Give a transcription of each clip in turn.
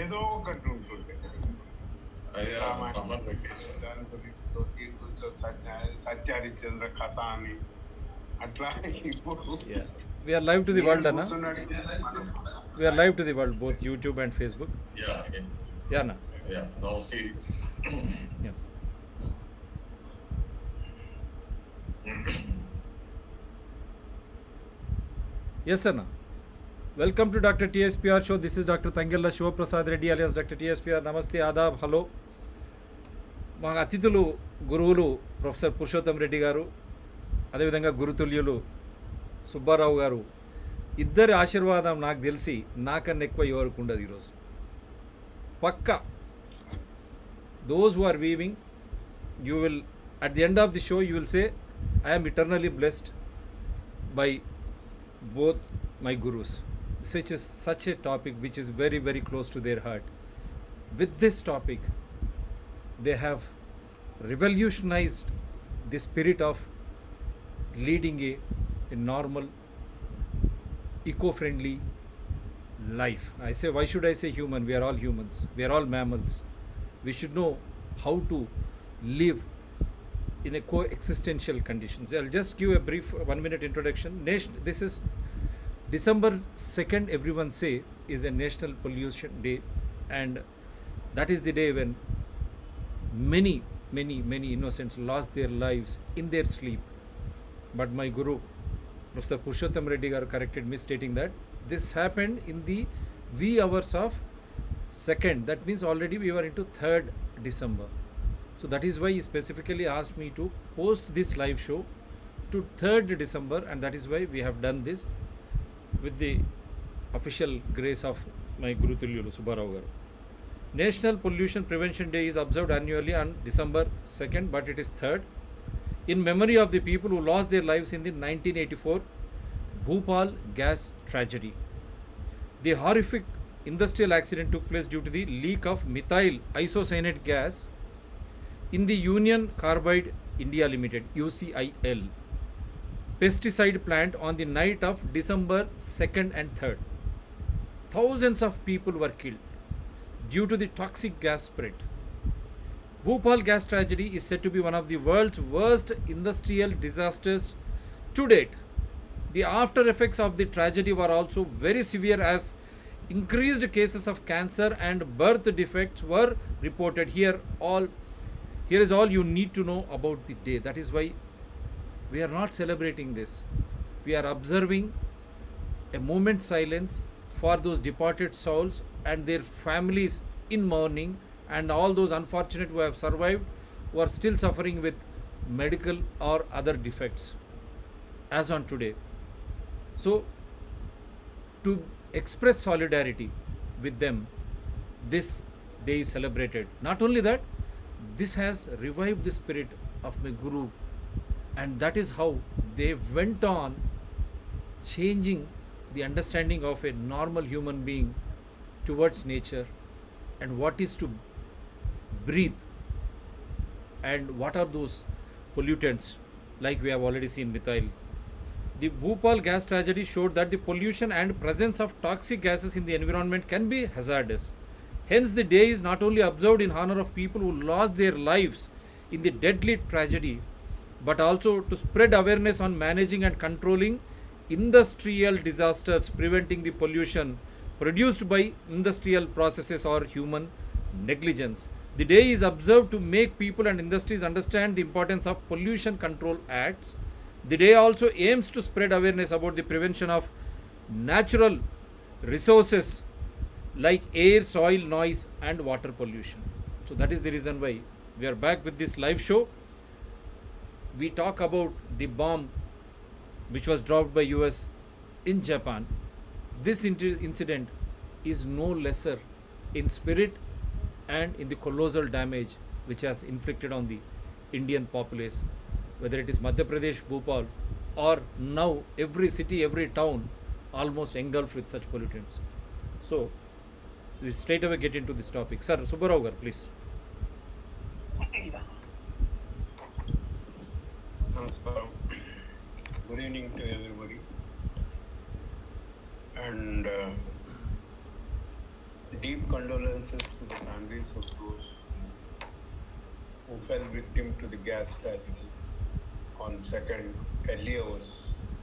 ఏదో ఒకటి ఉంటుంది. సమ్మర్ వెకేషన్ దాని గురించి సత్యహరిశ్చంద్ర కథ అని అట్లా ఇప్పుడు We are live to the world, Anna. కూర్చున్నాడు. We are live to the world, both YouTube and Facebook. Yeah, Anna. No serious. Yeah. Yes, Anna. Welcome to Dr. TSPR show. This is Dr. Tangella Shivaprasad Reddy alias Dr. TSPR. Namaste, Adab, hello. మా అతిథులు గురువులు professor Purushottam Reddy గారు, అదేవిధంగా గురుతుల్యులు సుబ్బారావు గారు. ఇద్దరి ఆశీర్వాదం నాకు తెలిసి నాకన్నా ఎక్కువ ఎవరికి ఉండదు ఈరోజు. పక్కా those who are viewing, you will at the end of the show you will say I am eternally blessed by both my gurus. Such a topic which is very, very close to their heart. With this topic, they have revolutionized the spirit of leading a normal, eco-friendly life. I say, why should I say human? We are all humans. We are all mammals. We should know how to live in a coexistential conditions. I'll just give a brief 1-minute introduction. This is December 2nd, everyone say, is a National Pollution Day, and that is the day when many innocents lost their lives in their sleep. But my guru, Professor Purushotham Reddy garu corrected me, stating that this happened in the wee hours of 2nd. That means already we were into 3rd December. So that is why he specifically asked me to post this live show to 3rd December, and that is why we have done this with the official grace of my Guru Tulyulu Subbarao garu. National Pollution Prevention Day is observed annually on December 2nd, but it is 3rd, in memory of the people who lost their lives in the 1984 Bhopal gas tragedy. The horrific industrial accident took place due to the leak of methyl isocyanate gas in the Union Carbide India Limited (UCIL) pesticide plant on the night of December 2nd and 3rd. Thousands of people were killed due to the toxic gas spread. Bhopal gas tragedy is said to be one of the world's worst industrial disasters to date. The after effects of the tragedy were also very severe, as increased cases of cancer and birth defects were reported. Here is all you need to know about the day. That is why we are not celebrating this. We are observing a moment's silence for those departed souls and their families in mourning, and all those unfortunate who have survived, who are still suffering with medical or other defects as on today. So, to express solidarity with them, this day is celebrated. Not only that, this has revived the spirit of my guru, and that is how they went on changing the understanding of a normal human being towards nature, and what is to breathe, and what are those pollutants, like we have already seen methyl. The Bhopal gas tragedy showed that the pollution and presence of toxic gases in the environment can be hazardous. Hence, the day is not only observed in honor of people who lost their lives in the deadly tragedy, but also to spread awareness on managing and controlling industrial disasters, preventing the pollution produced by industrial processes or human negligence. The day is observed to make people and industries understand the importance of pollution control acts. The day also aims to spread awareness about the prevention of natural resources like air, soil, noise and water pollution. So that is the reason why we are back with this live show. We talk about the bomb which was dropped by US in Japan. This incident is no lesser in spirit and in the colossal damage which has inflicted on the Indian populace, whether it is Madhya Pradesh, Bhopal, or now every city, every town almost engulfed with such pollutants. So we straight away get into this topic. Sir, Subbarao garu, please. Namaskaram. Good evening to everybody. And deep condolences to the families of those who fell victim to the gas tragedy on 2nd early hours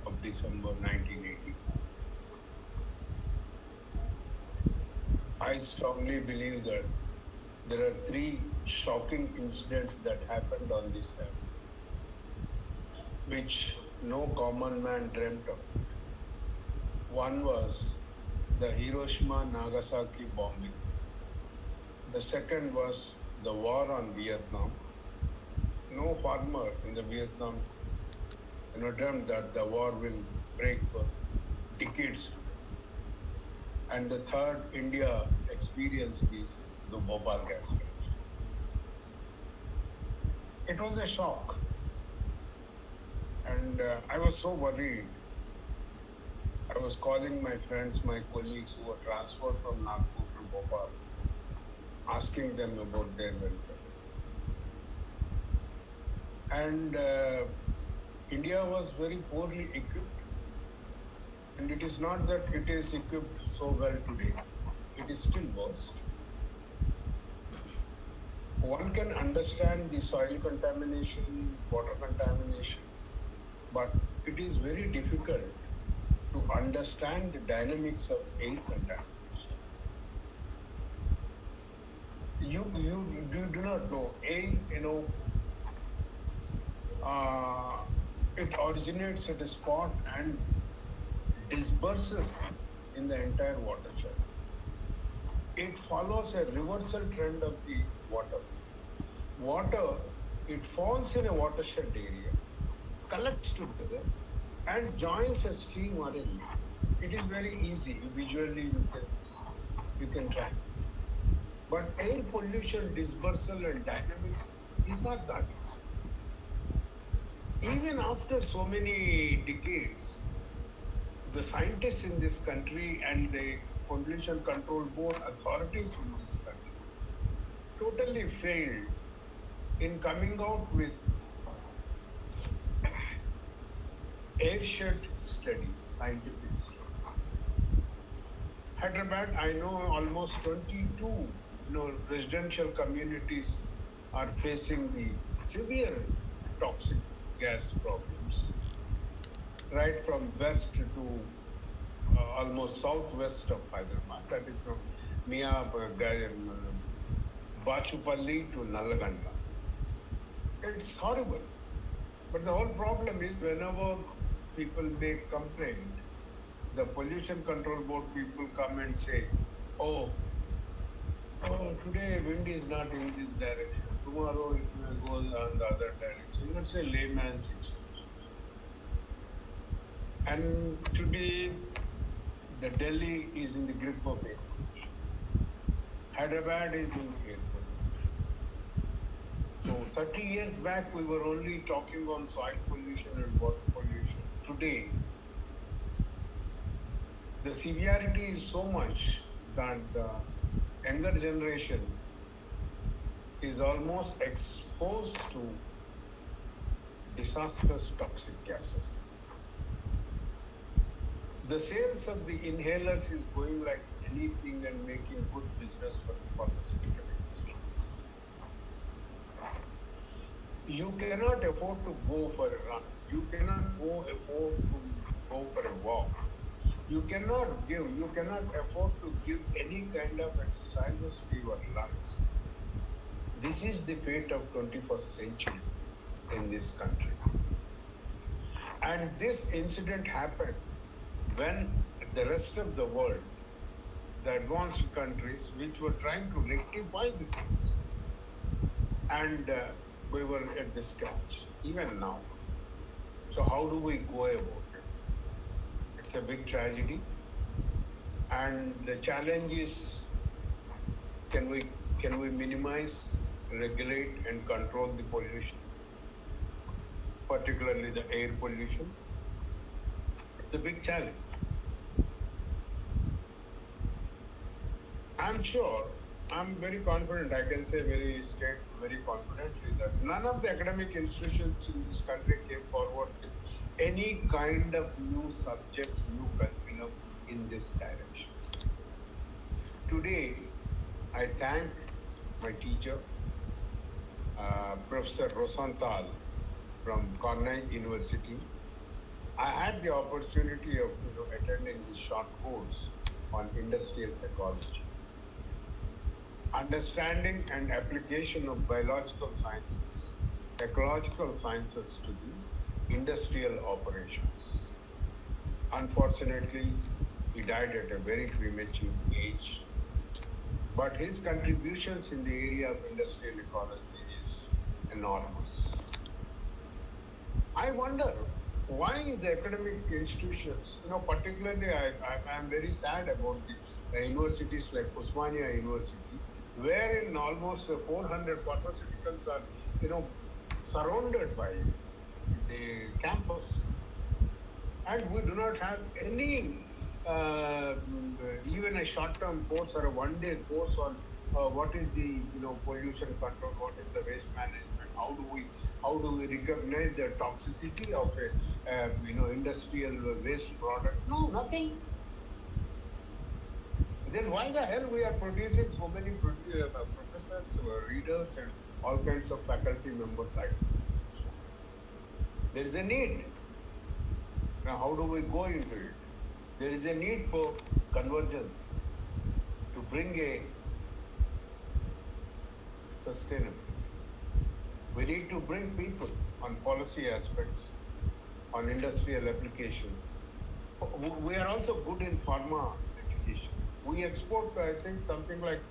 of December 1984. I strongly believe that there are three shocking incidents that happened on this earth, which no common man dreamt of. One was the Hiroshima-Nagasaki bombing. The second was the war on Vietnam. No farmer in the Vietnam dreamt that the war will break for decades to come. And the third India experience is the Bhopal gas tragedy. It was a shock. And I was so worried. I was calling my friends, my colleagues who were transferred from Nagpur to Bhopal, asking them about their welfare. And India was very poorly equipped. And it is not that it is equipped so well today. It is still worse. One can understand the soil contamination, water contamination, but it is very difficult to understand the dynamics of air contamination. You do not know. It originates at a spot and disperses in the entire watershed. It follows a reversal trend of the water. Water, it falls in a watershed area, collects together, and joins a stream or a lake. It is very easy. Visually, you can see, you can track. But air pollution, dispersal, and dynamics is not that easy. Even after so many decades, the scientists in this country and the pollution control board authorities in this country totally failed in coming out with airshed studies, scientific studies. Hyderabad, I know almost 22 residential communities are facing the severe toxic gas problems, right from west to almost southwest of Hyderabad, that is from Bachupalli to Nallaganda. It's horrible. But the whole problem is whenever people make complaint, the pollution control board people come and say, oh, today wind is not in this direction. Tomorrow it will go on the other direction. That's a layman's excuse. And today, the Delhi is in the grip of air pollution. Hyderabad is in air pollution. So 30 years back, we were only talking on soil pollution and water pollution. Today, the severity is so much that the younger generation is almost exposed to disastrous toxic gases. The sales of the inhalers is going like anything and making good business for the pharmaceutical industry. You cannot afford to go for a run. You cannot afford to go for a walk. You cannot afford to give any kind of exercises to your lungs. This is the fate of 21st century in this country. And this incident happened when the rest of the world, the advanced countries, which were trying to rectify the things, and we were at the scratch, even now. So how do we go about it? It's a big tragedy. And the challenge is, can we minimize, regulate, and control the pollution, particularly the air pollution? It's a big challenge. I'm sure, I'm very confident, I can say very confidently that none of the academic institutions in this country came forward with any kind of new subject, new curriculum in this direction. Today, I thank my teacher, Professor Rosenthal from Cornell University. I had the opportunity of attending this short course on industrial ecology, understanding and application of biological sciences, ecological sciences to the industrial operations. Unfortunately, he died at a very premature age, but his contributions in the area of industrial ecology is enormous. I wonder why the academic institutions, particularly I'm very sad about the universities like Usmania University, wherein almost 400 pharmaceuticals are, surrounded by the campus. And we do not have any, even a short-term course or a one-day course on what is the pollution control, what is the waste management, how do we recognize the toxicity of a industrial waste product? No, nothing. Then why the hell we are producing so many professors, readers, and all kinds of faculty members? There is a need. Now, how do we go into it? There is a need for convergence to bring a sustainable. We need to bring people on policy aspects, on industrial application. We are also good in pharma education. We export, I think, something like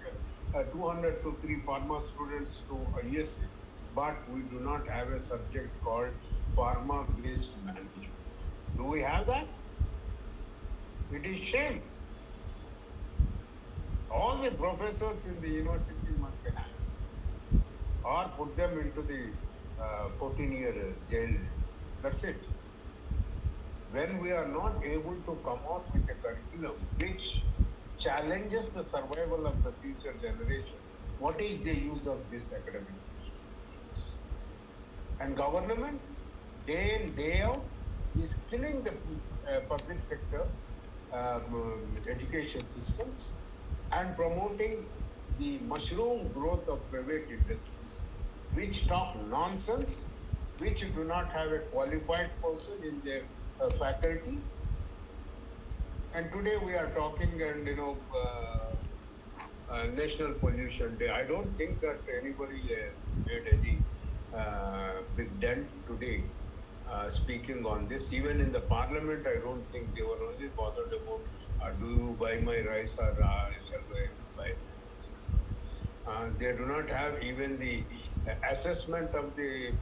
200 to 3 pharma students to USA, but we do not have a subject called pharma-based management. Do we have that? It is shame. All the professors in the university must have, or put them into the 14-year jail. That's it. When we are not able to come out with a curriculum which challenges the survival of the future generation, what is the use of this academic? And government, day in, day out, is killing the public sector education systems and promoting the mushroom growth of private industries, which talk nonsense, which do not have a qualified person in their faculty. And today we are talking and National Pollution Day. I don't think that anybody made any big dent today speaking on this. Even in the parliament, I don't think they were only bothered about do you buy my rice or shall I buy rice? They do not have even the assessment of the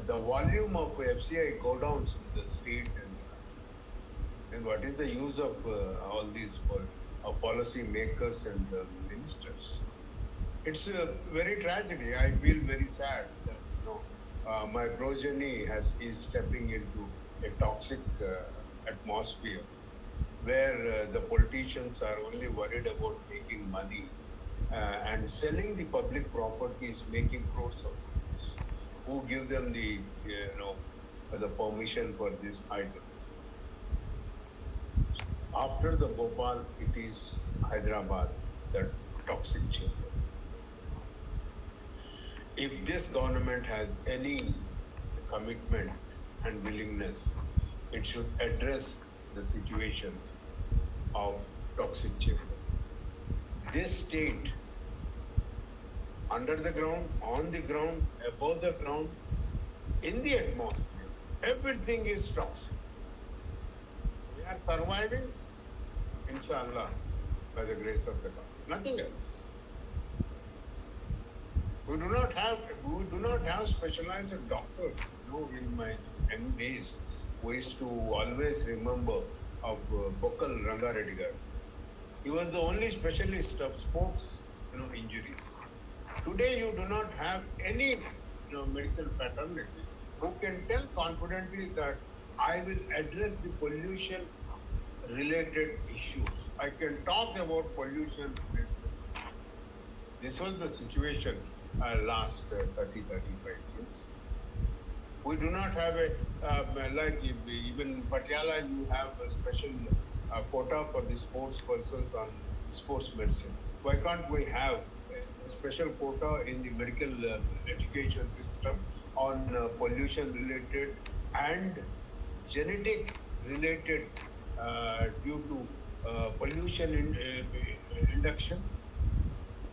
volume of FCI go downs in the state, and what is the use of all these policy makers and ministers? It's a very tragedy. I feel very sad that my progeny is stepping into a toxic atmosphere where the politicians are only worried about making money and selling the public properties, making crores of rupees. Who give them the the permission for this item? After the Bhopal, it is Hyderabad, that toxic chamber. If this government has any commitment and willingness, it should address the situations of toxic chamber. This state, under the ground, on the ground, above the ground, in the atmosphere, everything is toxic. We are surviving, inshallah, by the grace of the God. Nothing else. We do not have specialized doctors. In my young days, we used to always remember of Bokal Ranga Reddy. He was the only specialist of sports, injuries. Today, you do not have any, medical fraternity who can tell confidently that I will address the pollution-related issues. I can talk about pollution. This was the situation last 30, 35 years. We do not have like even Patiala, you have a special quota for the sports persons on sports medicine. Why can't we have special quota in the medical education system on pollution related and genetic related due to pollution induction.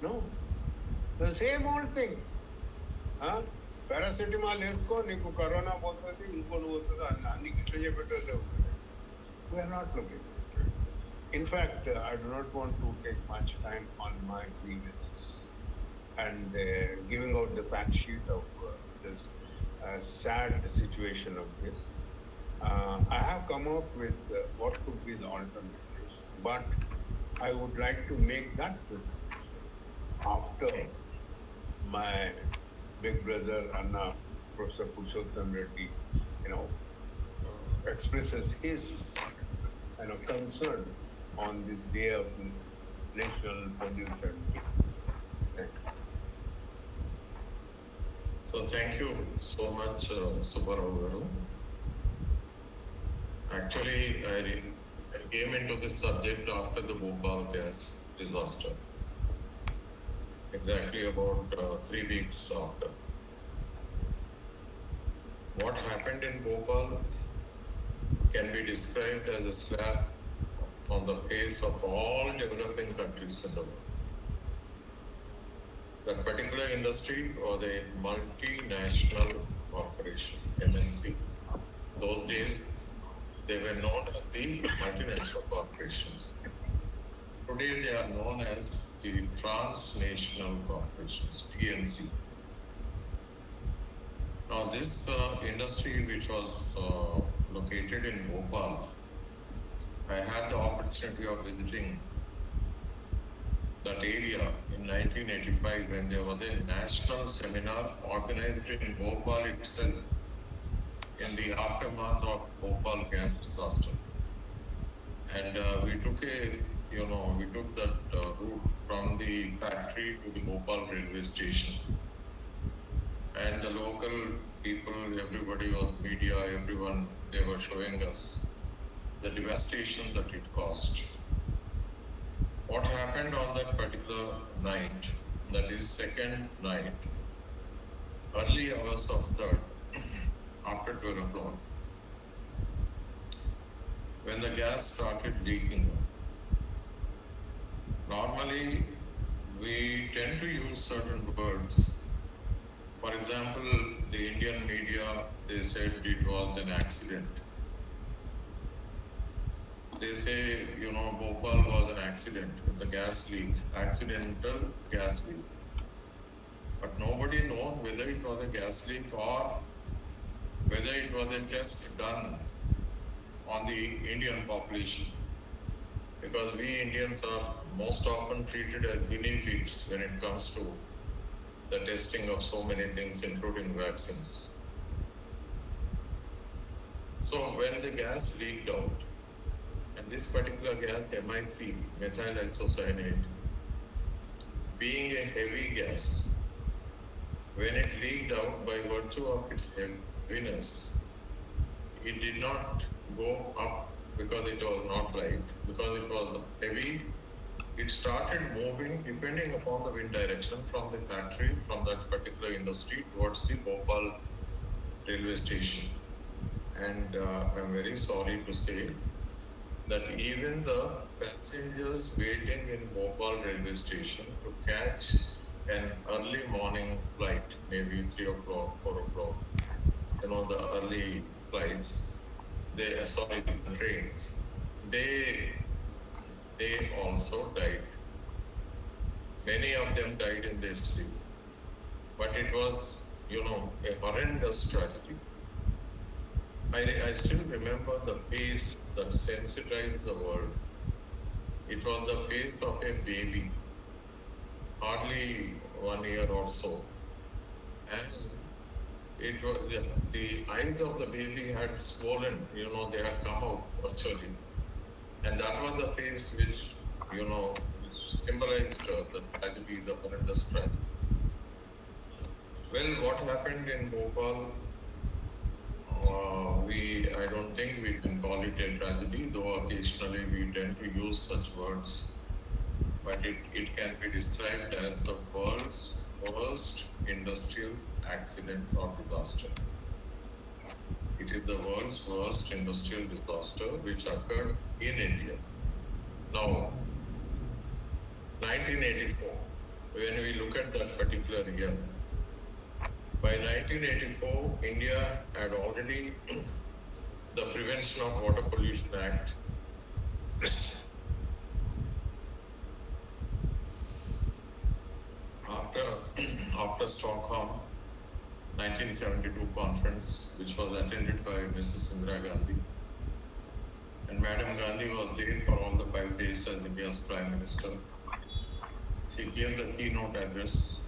No, the same old thing. Huh? Paracetamol వేసుకో నీకు corona పోతుంది ఇంకోటి పోతుంది అన్ని గిట్ల చెప్పేటోళ్ళే ఉంటుంది. We are not looking into it. In fact, I do not want to take much time on my grievances and giving out the fact sheet of this sad situation of this. I have come up with what could be the alternatives, but I would like to make that after my big brother Anna Prof K.Purushotham Reddy, expresses his concern on this day of national pollution. So thank you so much, Subbarao. Actually, I came into this subject after the Bhopal gas disaster. Exactly about 3 weeks after. What happened in Bhopal can be described as a slap on the face of all developing countries in the world. That particular industry was a multinational corporation, MNC. Those days, they were known as the multinational corporations. Today, they are known as the transnational corporations, TNC. Now, this industry, which was located in Bhopal, I had the opportunity of visiting that area in 1985 when there was a national seminar organized in Bhopal itself in the aftermath of Bhopal gas disaster. And we took that route from the factory to the Bhopal railway station. And the local people, everybody was media, everyone, they were showing us the devastation that it caused. What happened on that particular night, that is second night, early hours of third, after 12 o'clock, when the gas started leaking. Normally, we tend to use certain words. For example, the Indian media, they said it was an accident. They say, Bhopal was an accident, the gas leak, accidental gas leak. But nobody knows whether it was a gas leak or whether it was a test done on the Indian population. Because we Indians are most often treated as guinea pigs when it comes to the testing of so many things, including vaccines. So when the gas leaked out, and this particular gas, MIC, methyl isocyanate, being a heavy gas, when it leaked out by virtue of its heaviness, it did not go up because it was not light, because it was heavy. It started moving depending upon the wind direction from the factory, from that particular industry towards the Bhopal railway station. And I'm very sorry to say that even the passengers waiting in Bhopal railway station to catch an early morning flight, maybe 3 o'clock, 4 o'clock, the early flights, the trains, they also died. Many of them died in their sleep. But it was, a horrendous tragedy. I still remember the face that sensitized the world. It was the face of a baby, hardly 1 year or so. And it was, the eyes of the baby had swollen, they had come out virtually. And that was the face which, which symbolized the tragedy, the horrendous tragedy. Well, what happened in Bhopal, I don't think we can call it a tragedy, though occasionally we tend to use such words. But it can be described as the world's worst industrial accident or disaster. It is the world's worst industrial disaster which occurred in India. Now, 1984, when we look at that particular year, by 1984, India had already the Prevention of Water Pollution Act after Stockholm 1972 conference, which was attended by Mrs. Indira Gandhi. And Madam Gandhi was there for all the 5 days as India's Prime Minister. She gave the keynote address.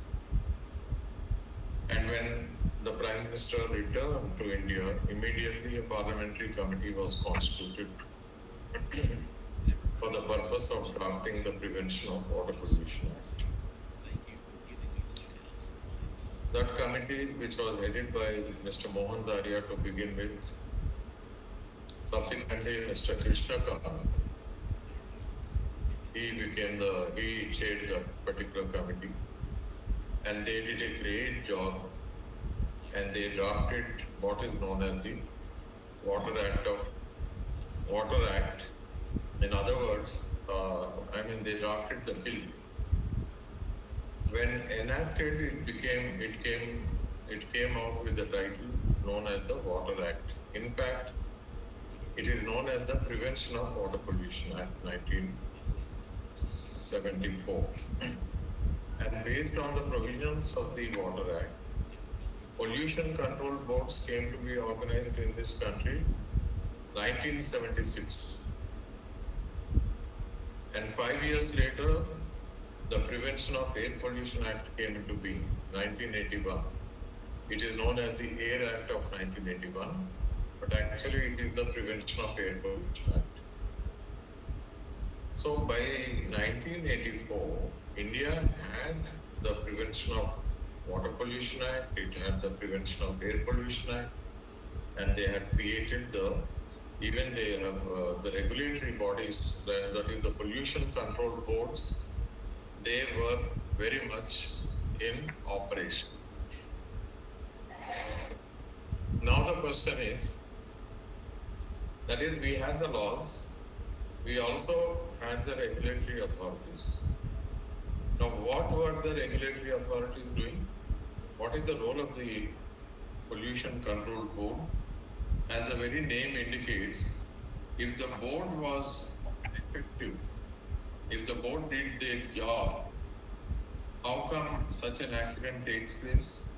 And when the Prime Minister returned to India, immediately a parliamentary committee was constituted for the purpose of drafting the Prevention of Water Pollution Act. That committee, which was headed by Mr. Mohan Daria to begin with, subsequently Mr. Krishna Kant, he chaired that particular committee, and they did a great job, and they drafted what is known as the Water Act. In other words, they drafted the bill. When enacted, it came out with the title known as the Water Act. In fact, it is known as the Prevention of Water Pollution Act 1974. And based on the provisions of the Water Act, pollution control boards came to be organized in this country 1976. And 5 years later, the Prevention of Air Pollution Act came into being, 1981. It is known as the Air Act of 1981, but actually it is the Prevention of Air Pollution Act. So by 1984, India had the Prevention of Water Pollution Act, it had the Prevention of Air Pollution Act, and they had created the regulatory bodies, that is the pollution control boards. They were very much in operation. Now the question is, that is, we had the laws, we also had the regulatory authorities. Now what were the regulatory authorities doing? What is the role of the pollution control board? As the very name indicates, if the board was effective, if the board did their job, how come such an accident takes place?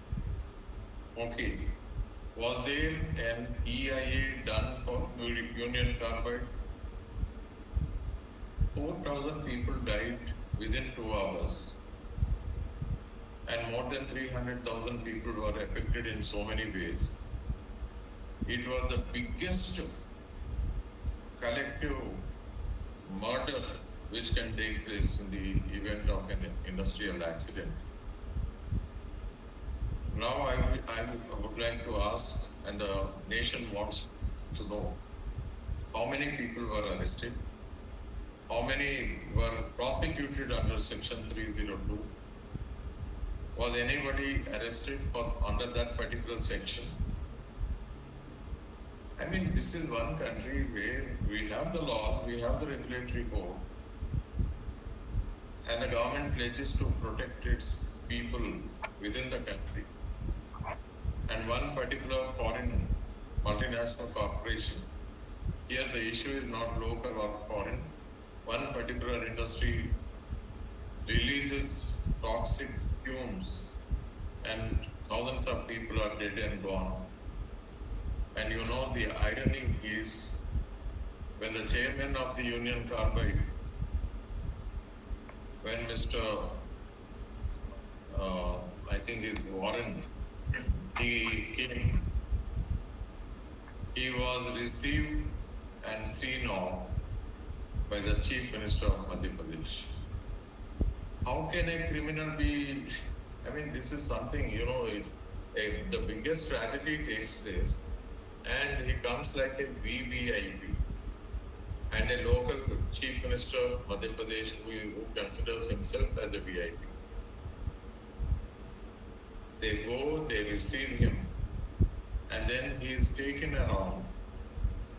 Okay, was there an EIA done for Union Carbide? 4,000 people died within 2 hours, and more than 300,000 people were affected in so many ways. It was the biggest collective murder which can take place in the event of an industrial accident. Now I would like to ask, and the nation wants to know, how many people were arrested? How many were prosecuted under Section 302? Was anybody arrested under that particular section? This is one country where we have the laws, we have the regulatory board, and the government pledges to protect its people within the country. And one particular foreign multinational corporation, here the issue is not local or foreign, one particular industry releases toxic fumes and thousands of people are dead and gone. And you know, the irony is, when the chairman of the Union Carbide, when Mr. I think it's Warren, he came, he was received and seen off by the Chief Minister of Madhya Pradesh. How can a criminal be, this is something, the biggest tragedy takes place, and he comes like a VVIP, and a local Chief Minister of Madhya Pradesh who considers himself as a VIP. They go, they receive him, and then he is taken around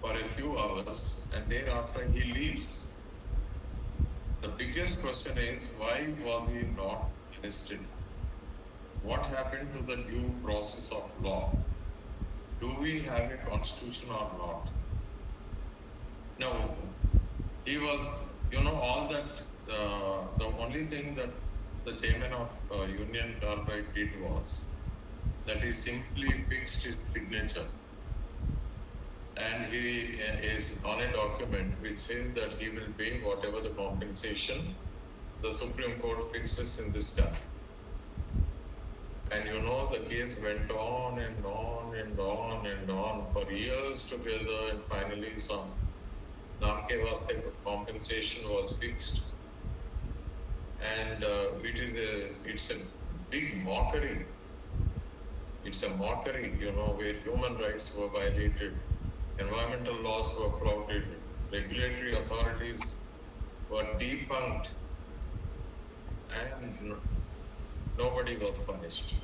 for a few hours, and thereafter he leaves. The biggest question is, why was he not arrested? What happened to the due process of law? Do we have a constitution or not? No, he was, all that, the only thing that the chairman of Union Carbide did was that he simply fixed his signature. And he is on a document which says that he will pay whatever the compensation the Supreme Court fixes in this country. And the case went on and on and on and on for years together, and finally some Namke Vaste compensation was fixed. And it's a big mockery. It's a mockery, where human rights were violated, environmental laws were flouted, regulatory authorities were defunct, and nobody was punished.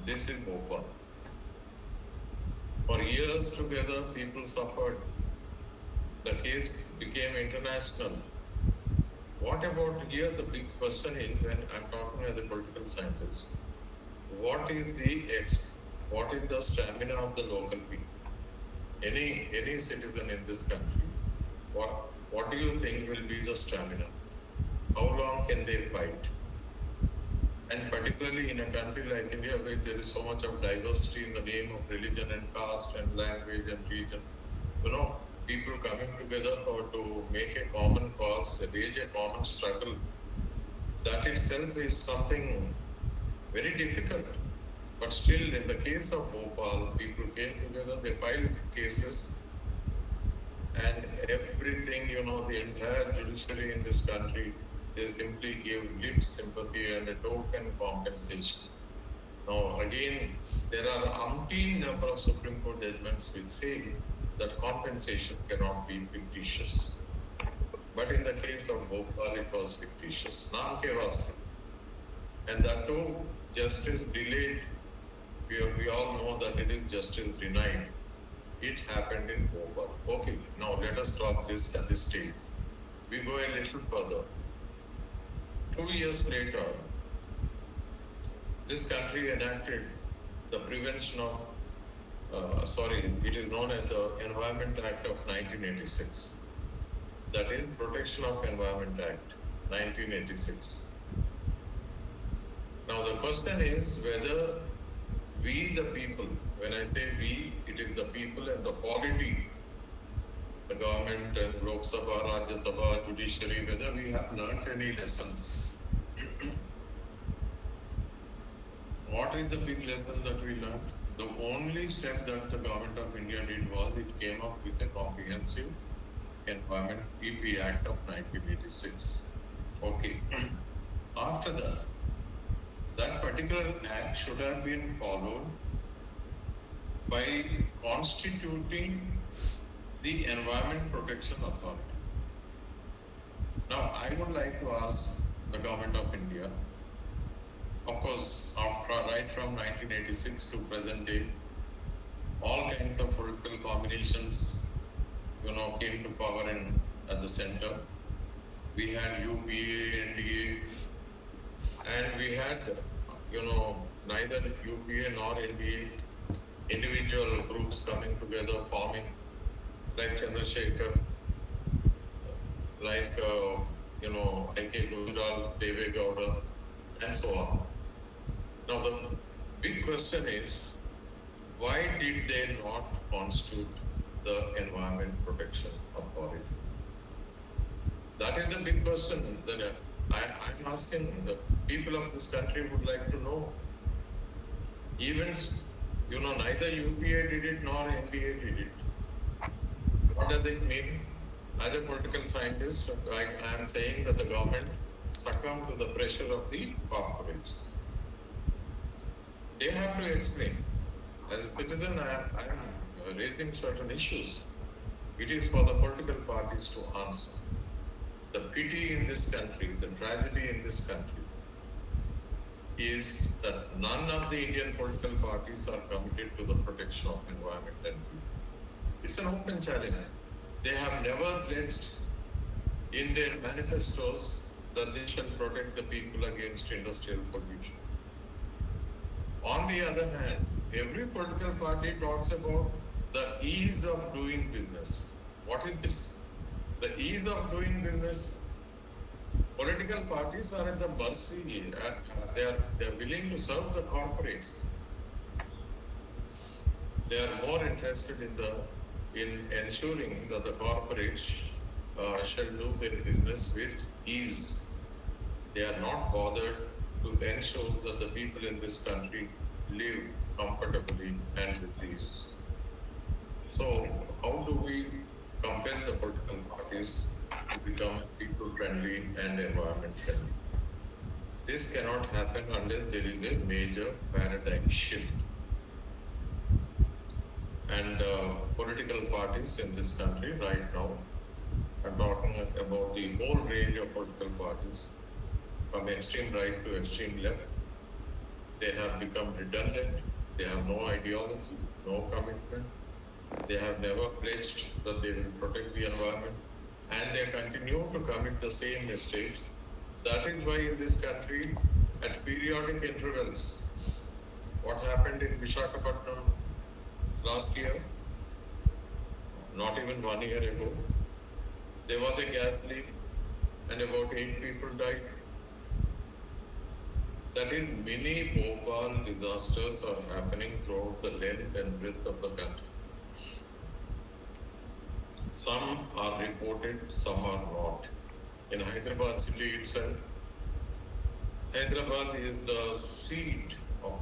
This is Bhopal. For years together, people suffered. The case became international. What about here? The big question is, when I'm talking as a political scientist, what is the stamina of the local people? Any citizen in this country, what do you think will be the stamina? How long can they fight? And particularly in a country like India, where there is so much of diversity in the name of religion and caste and language and region, people coming together to make a common cause, wage a common struggle, that itself is something very difficult. But still, in the case of Bhopal, people came together, they filed cases, and everything, the entire judiciary in this country, they simply gave lip sympathy and a token compensation. Now, again, there are umpteen number of Supreme Court judgments which say that compensation cannot be fictitious. But in the case of Bhopal, it was fictitious. Namke was. And that too, justice delayed. We all know that it is justice denied. It happened in Bhopal. Okay, now let us stop this at this stage. We go a little further. 2 years later, this country enacted the prevention of, it is known as the Environment Act of 1986. That is Protection of Environment Act, 1986. Now the question is whether we the people, when I say we, it is the people and the polity, the government and Lok Sabha, Rajya Sabha, judiciary, whether we have learnt any lessons. What is the big lesson that we learned? The only step that the government of India did was it came up with a comprehensive Environment EP Act of 1986. Okay. After that particular act should have been followed by constituting the Environment Protection Authority. Now, I would like to ask the government of India, of course, right from 1986 to present day, all kinds of political combinations, came to power at the center. We had UPA, NDA, and we had, neither UPA nor NDA, individual groups coming together, forming, like Chandrasekhar, like, A.K. Gujral, Deve Gowda, and so on. Now, the big question is, why did they not constitute the Environment Protection Authority? That is the big question that I'm asking. The people of this country would like to know. Even, neither UPA did it nor NDA did it. What does it mean? As a political scientist, I am saying that the government succumbed to the pressure of the corporates. They have to explain. As a citizen, I am raising certain issues. It is for the political parties to answer. The pity in this country, the tragedy in this country is that none of the Indian political parties are committed to the protection of environment and people. It's an open challenge. They have never pledged in their manifestos that they shall protect the people against industrial pollution. On the other hand, every political party talks about the ease of doing business. What is this? The ease of doing business. Political parties are at the mercy. They are willing to serve the corporates. They are more interested in ensuring that the corporates shall do their business with ease. They are not bothered to ensure that the people in this country live comfortably and with ease. So, how do we compel the political parties to become people-friendly and environment-friendly? This cannot happen unless there is a major paradigm shift. And political parties in this country right now, I'm talking about the whole range of political parties, from extreme right to extreme left. They have become redundant. They have no ideology, no commitment. They have never pledged that they will protect the environment, and they continue to commit the same mistakes. That is why in this country, at periodic intervals, what happened in Visakhapatnam last year, not even 1 year ago, there was a gas leak and about 8 people died. That is, many Bhopal disasters are happening throughout the length and breadth of the country. Some are reported, some are not. In Hyderabad city itself, Hyderabad is the seat of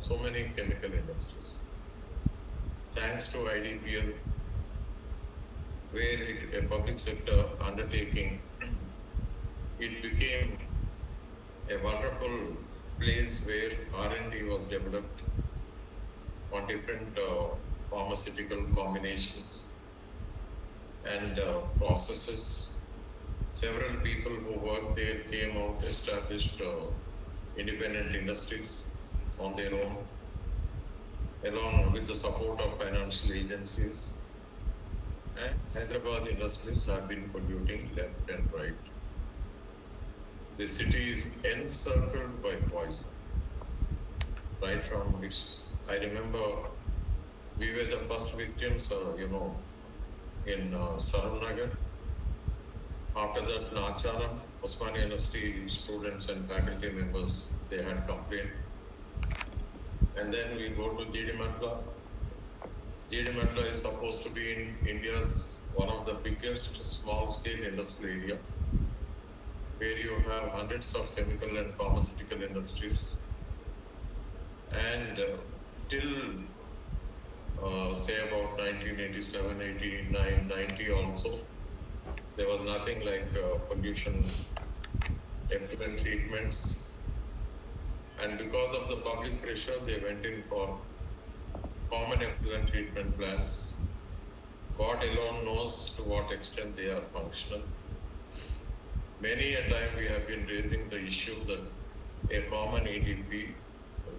so many chemical industries. Thanks to IDPL, where a public sector undertaking, it became a wonderful place where R&D was developed on different pharmaceutical combinations and processes. Several people who worked there came out, established independent industries on their own, along with the support of financial agencies. And Hyderabad industries have been polluting left and right. The city is encircled by poison. Right from which I remember we were the first victims, in Saranagar. After that, Nacharam, Osmania University students and faculty members, they had complained. And then we go to Jeedimetla. Jeedimetla is supposed to be in India's one of the biggest small-scale industrial area, where you have hundreds of chemical and pharmaceutical industries. And till say about 1987, 89, 90 also, there was nothing like pollution effluent treatments. And because of the public pressure, they went in for common effluent treatment plants. God alone knows to what extent they are functional. Many a time we have been raising the issue that a common EDP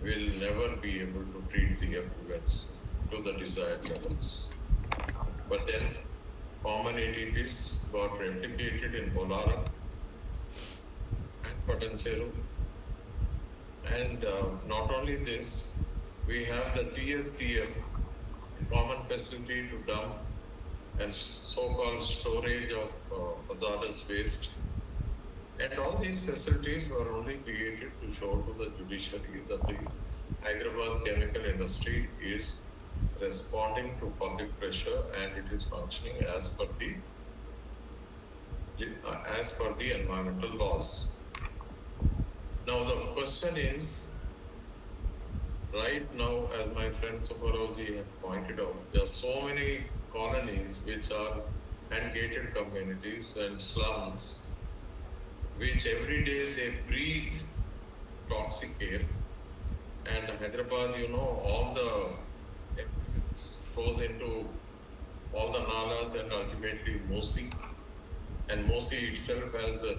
will never be able to treat the effluents to the desired levels. But then common EDPs got replicated in Bolaram and Patancheru. And not only this, we have the TSDF, common facility to dump and so-called storage of hazardous waste. And all these facilities were only created to show to the judiciary that the Hyderabad chemical industry is responding to public pressure and it is functioning as per the environmental laws. Now the question is, right now, as my friend Subbarao-ji have pointed out, there are so many colonies which are and gated communities and slums, which every day they breathe toxic air. And Hyderabad, all the goes into all the nalas and ultimately Mosi. And Mosi itself has the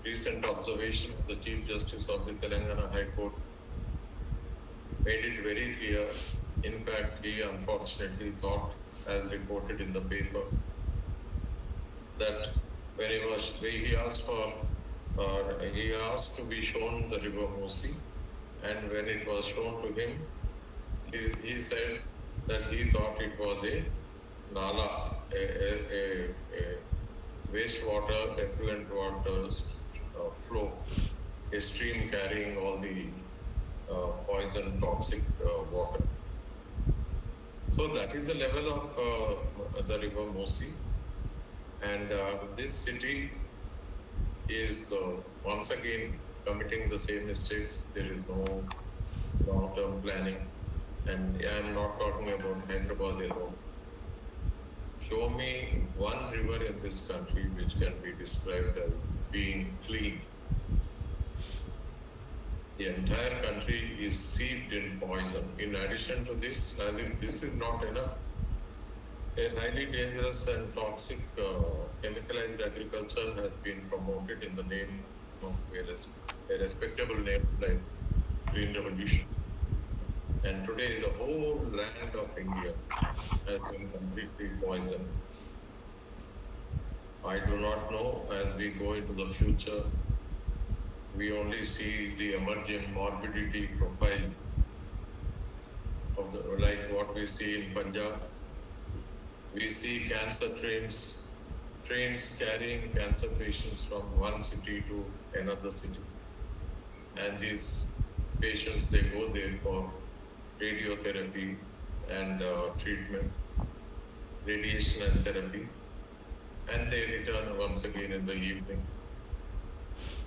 recent observation of the Chief Justice of the Telangana High Court made it very clear. In fact, he unfortunately thought, as reported in the paper, that when he asked to be shown the river Mosi, and when it was shown to him, he said that he thought it was a nala, a wastewater, effluent water flow, a stream carrying all the poison, toxic water. So that is the level of the river Mosi. And this city is once again committing the same mistakes. There is no long-term planning. And I am not talking about Hyderabad alone. Show me one river in this country which can be described as being clean. The entire country is seeped in poison. In addition to this, as if this is not enough, a highly dangerous and toxic chemicalized agriculture has been promoted in the name of a respectable name like Green Revolution. And today the whole land of India has been completely poisoned. I do not know, as we go into the future, we only see the emerging morbidity profile of like what we see in Punjab. We see cancer trains carrying cancer patients from one city to another city. And these patients, they go there for radiotherapy and treatment, radiation and therapy, and they return once again in the evening.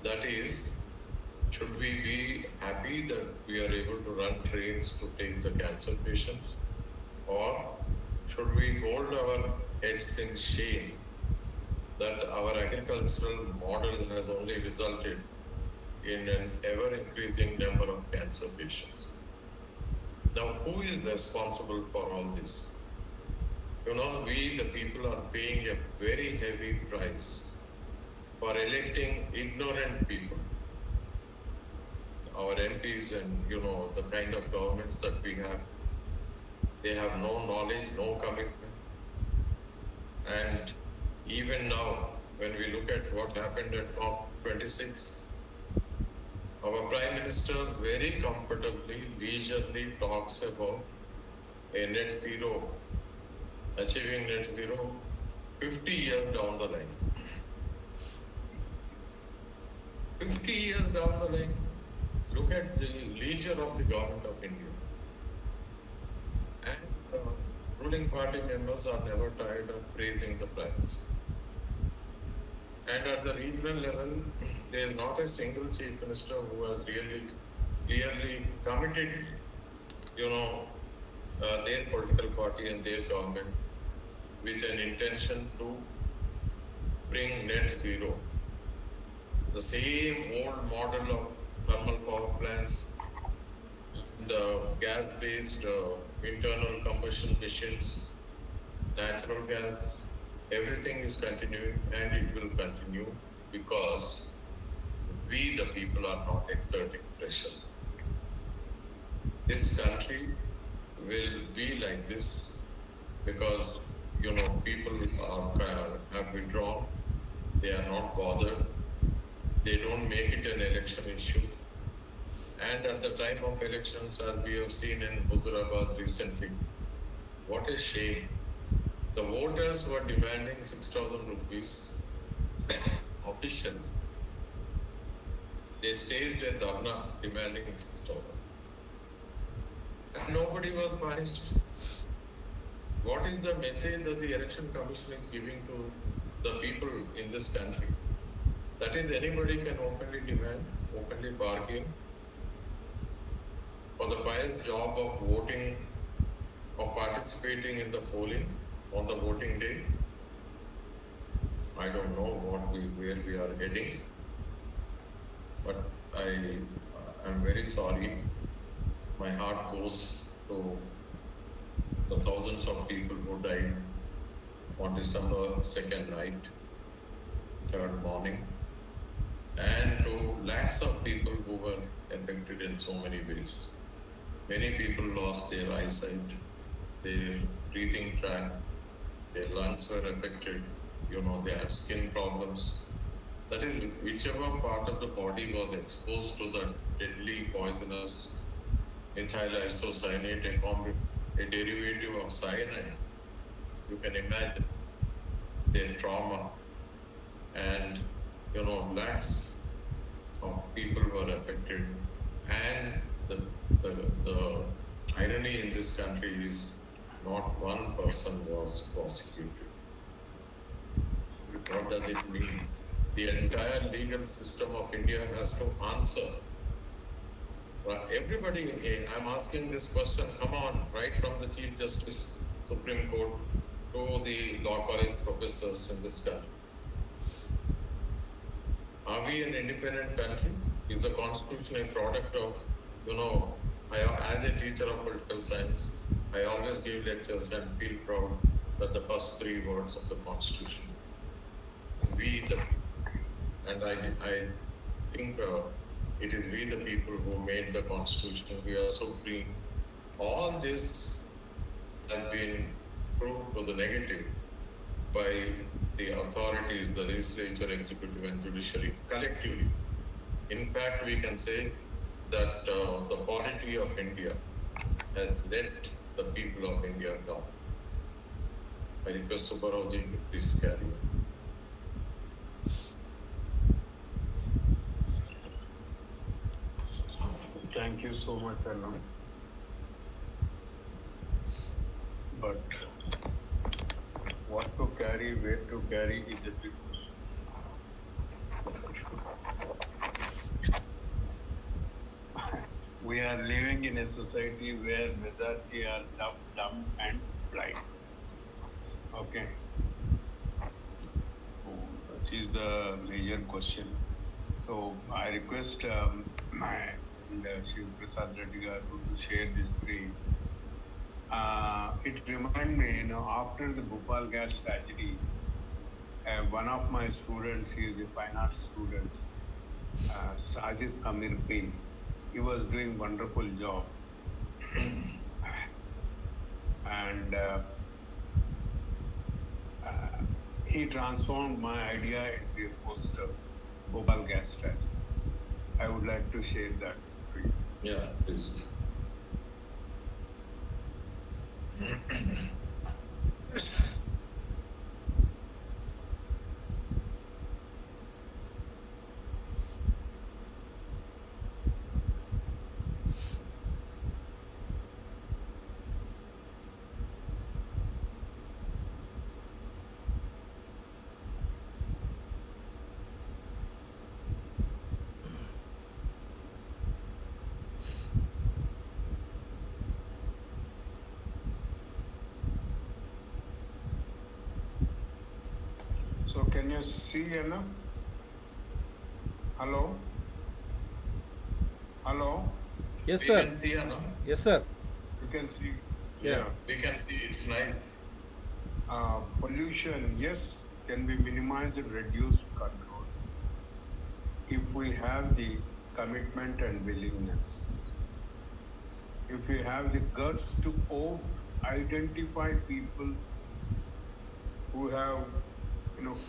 That is, should we be happy that we are able to run trains to take the cancer patients? Or should we hold our heads in shame that our agricultural model has only resulted in an ever-increasing number of cancer patients? Now, who is responsible for all this? You know, we, the people, are paying a very heavy price for electing ignorant people. Our MPs and, you know, the kind of governments that we have, they have no knowledge, no commitment. And even now, when we look at what happened at COP26, our Prime Minister very comfortably, leisurely talks about a net zero, achieving net zero 50 years down the line. 50 years down the line, look at the leisure of the government of India. And ruling party members are never tired of praising the Prime Minister. And at the regional level, there is not a single chief minister who has really clearly committed, you know, their political party and their government with an intention to bring net zero. The same old model of thermal power plants and gas-based internal combustion machines, natural gas, everything is continuing, and it will continue because we, the people, are not exerting pressure. This country will be like this because, you know, people have withdrawn. They are not bothered. They don't make it an election issue. And at the time of elections, as we have seen in Hyderabad recently, what a shame. The voters were demanding 6,000 rupees officially. They staged a dharna demanding 6,000. And nobody was punished. What is the message that the Election Commission is giving to the people in this country? That is, anybody can openly demand, openly bargain for the pious job of voting or participating in the polling on the voting day. I don't know where we are heading, but I am very sorry. My heart goes to the thousands of people who died on December 2nd night, 3rd morning, and to lakhs of people who were affected in so many ways. Many people lost their eyesight, their breathing tract, their lungs were affected, they had skin problems. That is, whichever part of the body was exposed to the deadly poisonous methyl isocyanate, a derivative of cyanide, you can imagine their trauma. And, lakhs of people were affected. And the irony in this country is not one person was prosecuted. What does it mean? The entire legal system of India has to answer. Everybody, I'm asking this question, come on, right from the Chief Justice, Supreme Court, to the law college professors in this country. Are we an independent country? Is the Constitution a product of, as a teacher of political science, I always give lectures and feel proud that the first three words of the Constitution, we the people. And I think it is we the people who made the Constitution. We are supreme. All this has been proved to the negative by the authorities, the legislature, executive, and judiciary collectively. In fact, we can say that the polity of India has let the people of India down. I request Subbarao-ji to please carry on. Thank you so much, Anna. But what to carry, where to carry is a big question. We are living in a society where majority are deaf, dumb, and blind. Okay. That is the major question. So I request Shiv Prasad Reddy to share this screen. It reminds me, after the Bhopal gas tragedy, one of my students, he is a fine arts student, Sajid Amir Ping, he was doing wonderful job. And he transformed my idea into a poster, Bhopal gas tragedy. I would like to share that with you. Yeah, please. So can you see, Anna? Hello? Hello? Yes, We sir. can see, Anna. Yes, sir. You can see? Yeah. We can see, it's nice. Pollution, yes, can be minimized and reduced, controlled if we have the commitment and willingness. If we have the guts to identify people who have,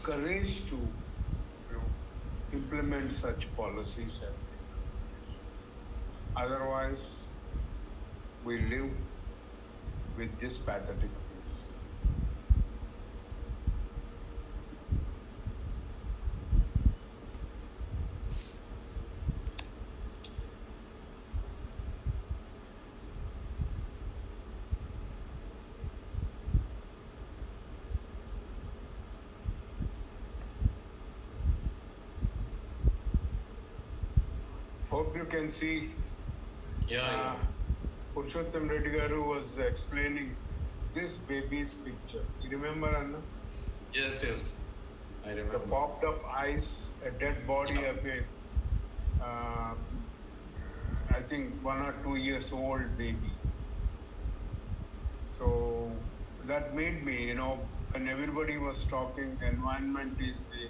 courage to, implement such policies. And otherwise, we live with this pathetic face. Hope you can see. Yeah. Purushotham Reddy Garu was explaining this baby's picture. You remember, Anna? Yes. I remember. The popped up eyes, a dead body of a, I think 1 or 2 years old baby. So that made me, when everybody was talking, environment is the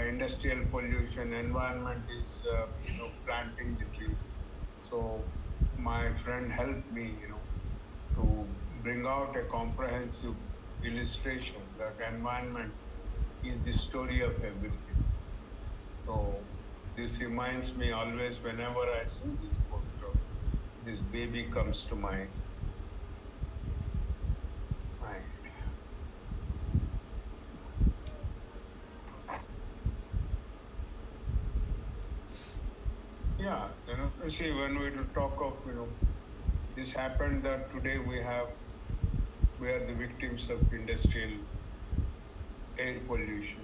industrial pollution, environment is, planting the trees. So my friend helped me, to bring out a comprehensive illustration that environment is the story of everything. So this reminds me always whenever I see this poster, this baby comes to my mind. Yeah, you see, when we talk of, this happened that today we are the victims of industrial air pollution.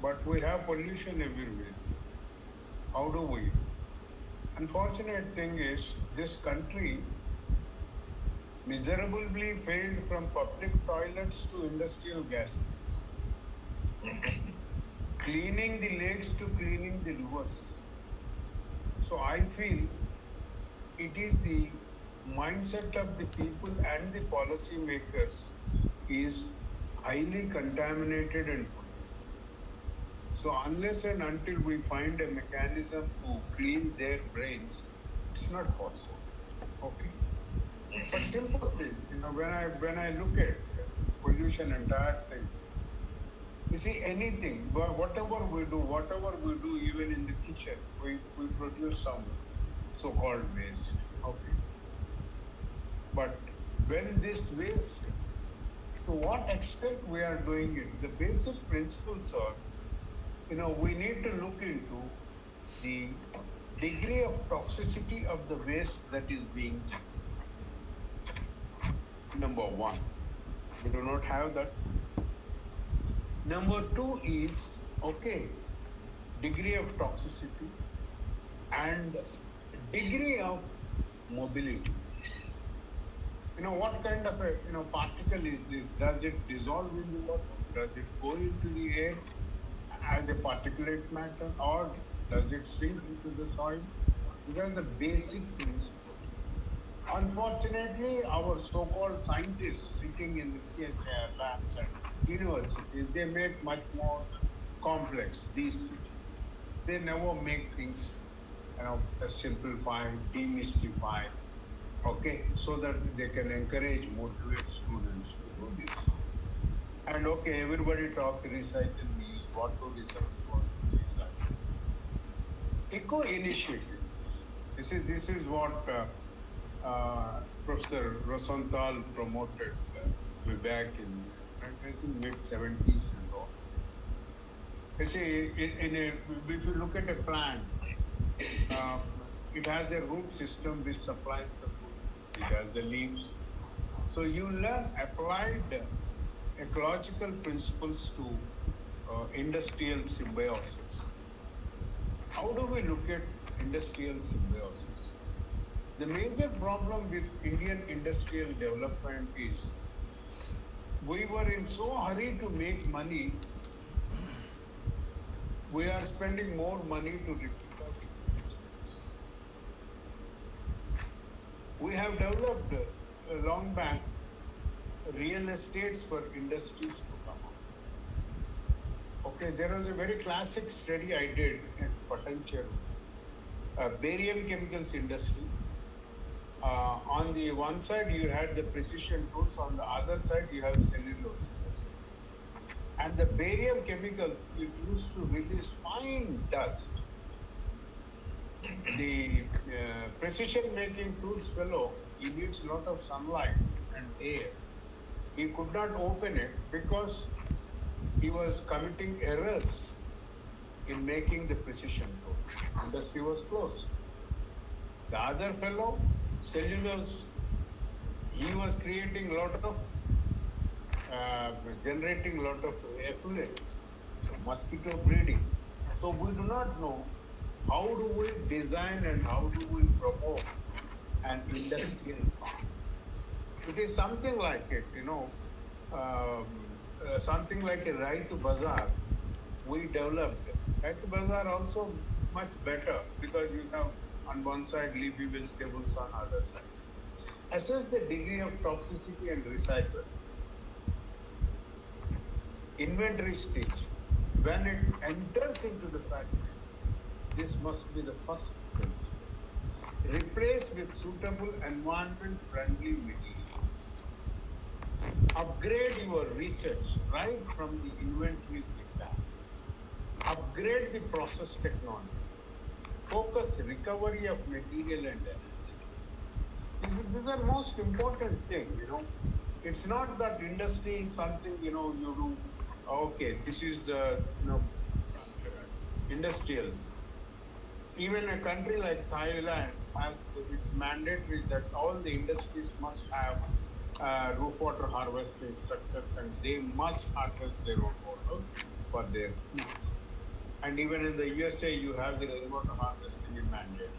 But we have pollution everywhere. How do we? Unfortunate thing is, this country miserably failed from public toilets to industrial gases, cleaning the lakes to cleaning the rivers. So I feel it is the mindset of the people and the policy makers is highly contaminated and polluted. So unless and until we find a mechanism to clean their brains, it's not possible. Okay. But simple thing, when I look at pollution entire thing, you see anything, whatever we do, even in the kitchen, we produce some so-called waste. Okay. But when this waste, to what extent we are doing it, the basic principles are, we need to look into the degree of toxicity of the waste that is being number one. We do not have that. Number two is, degree of toxicity and degree of mobility. What kind of a particle is this? Does it dissolve in the water? Does it go into the air as a particulate matter, or does it sink into the soil? These are the basic principles. Unfortunately, our so-called scientists sitting in the CSIR labs and universities, they make much more complex these things. They never make things, simplified, demystified, so that they can encourage, motivate students to do this. And everybody talks recycle means what to recycle, eco-initiative. This is what Professor Rosenthal promoted way back in, I think, mid-70s and all. If you look at a plant, it has a root system which supplies the food. It has the leaves. So you learn applied ecological principles to industrial symbiosis. How do we look at industrial symbiosis? The major problem with Indian industrial development is we were in so hurry to make money, we are spending more money to repeat our business. We have developed long back real estates for industries to come up. There was a very classic study I did in Patancheru, barium chemicals industry. On the one side, you had the precision tools. On the other side, you have cellulose. And the barium chemicals, it used to release fine dust. The precision-making tools fellow, he needs a lot of sunlight and air. He could not open it because he was committing errors in making the precision tool. Industry was closed. The other fellow, cellulose, he was creating a lot of, generating a lot of effluents, so mosquito breeding. So we do not know how do we design and how do we promote an industrial farm. It is something like it, something like a right to bazaar. We developed right to bazaar also much better because you have on one side leafy vegetables, on other side. Assess the degree of toxicity and recycle. Inventory stage. When it enters into the factory, this must be the first principle. Replace with suitable environment-friendly materials. Upgrade your research right from the inventory feedback. Upgrade the process technology. Focus recovery of material and energy. This is the most important thing, It's not that industry is something, you do, okay, this is the, industrial. Even a country like Thailand has, it's mandatory that all the industries must have roof water harvesting structures and they must harvest their own water for their use. And even in the USA, you have the rainwater harvesting in mandatory.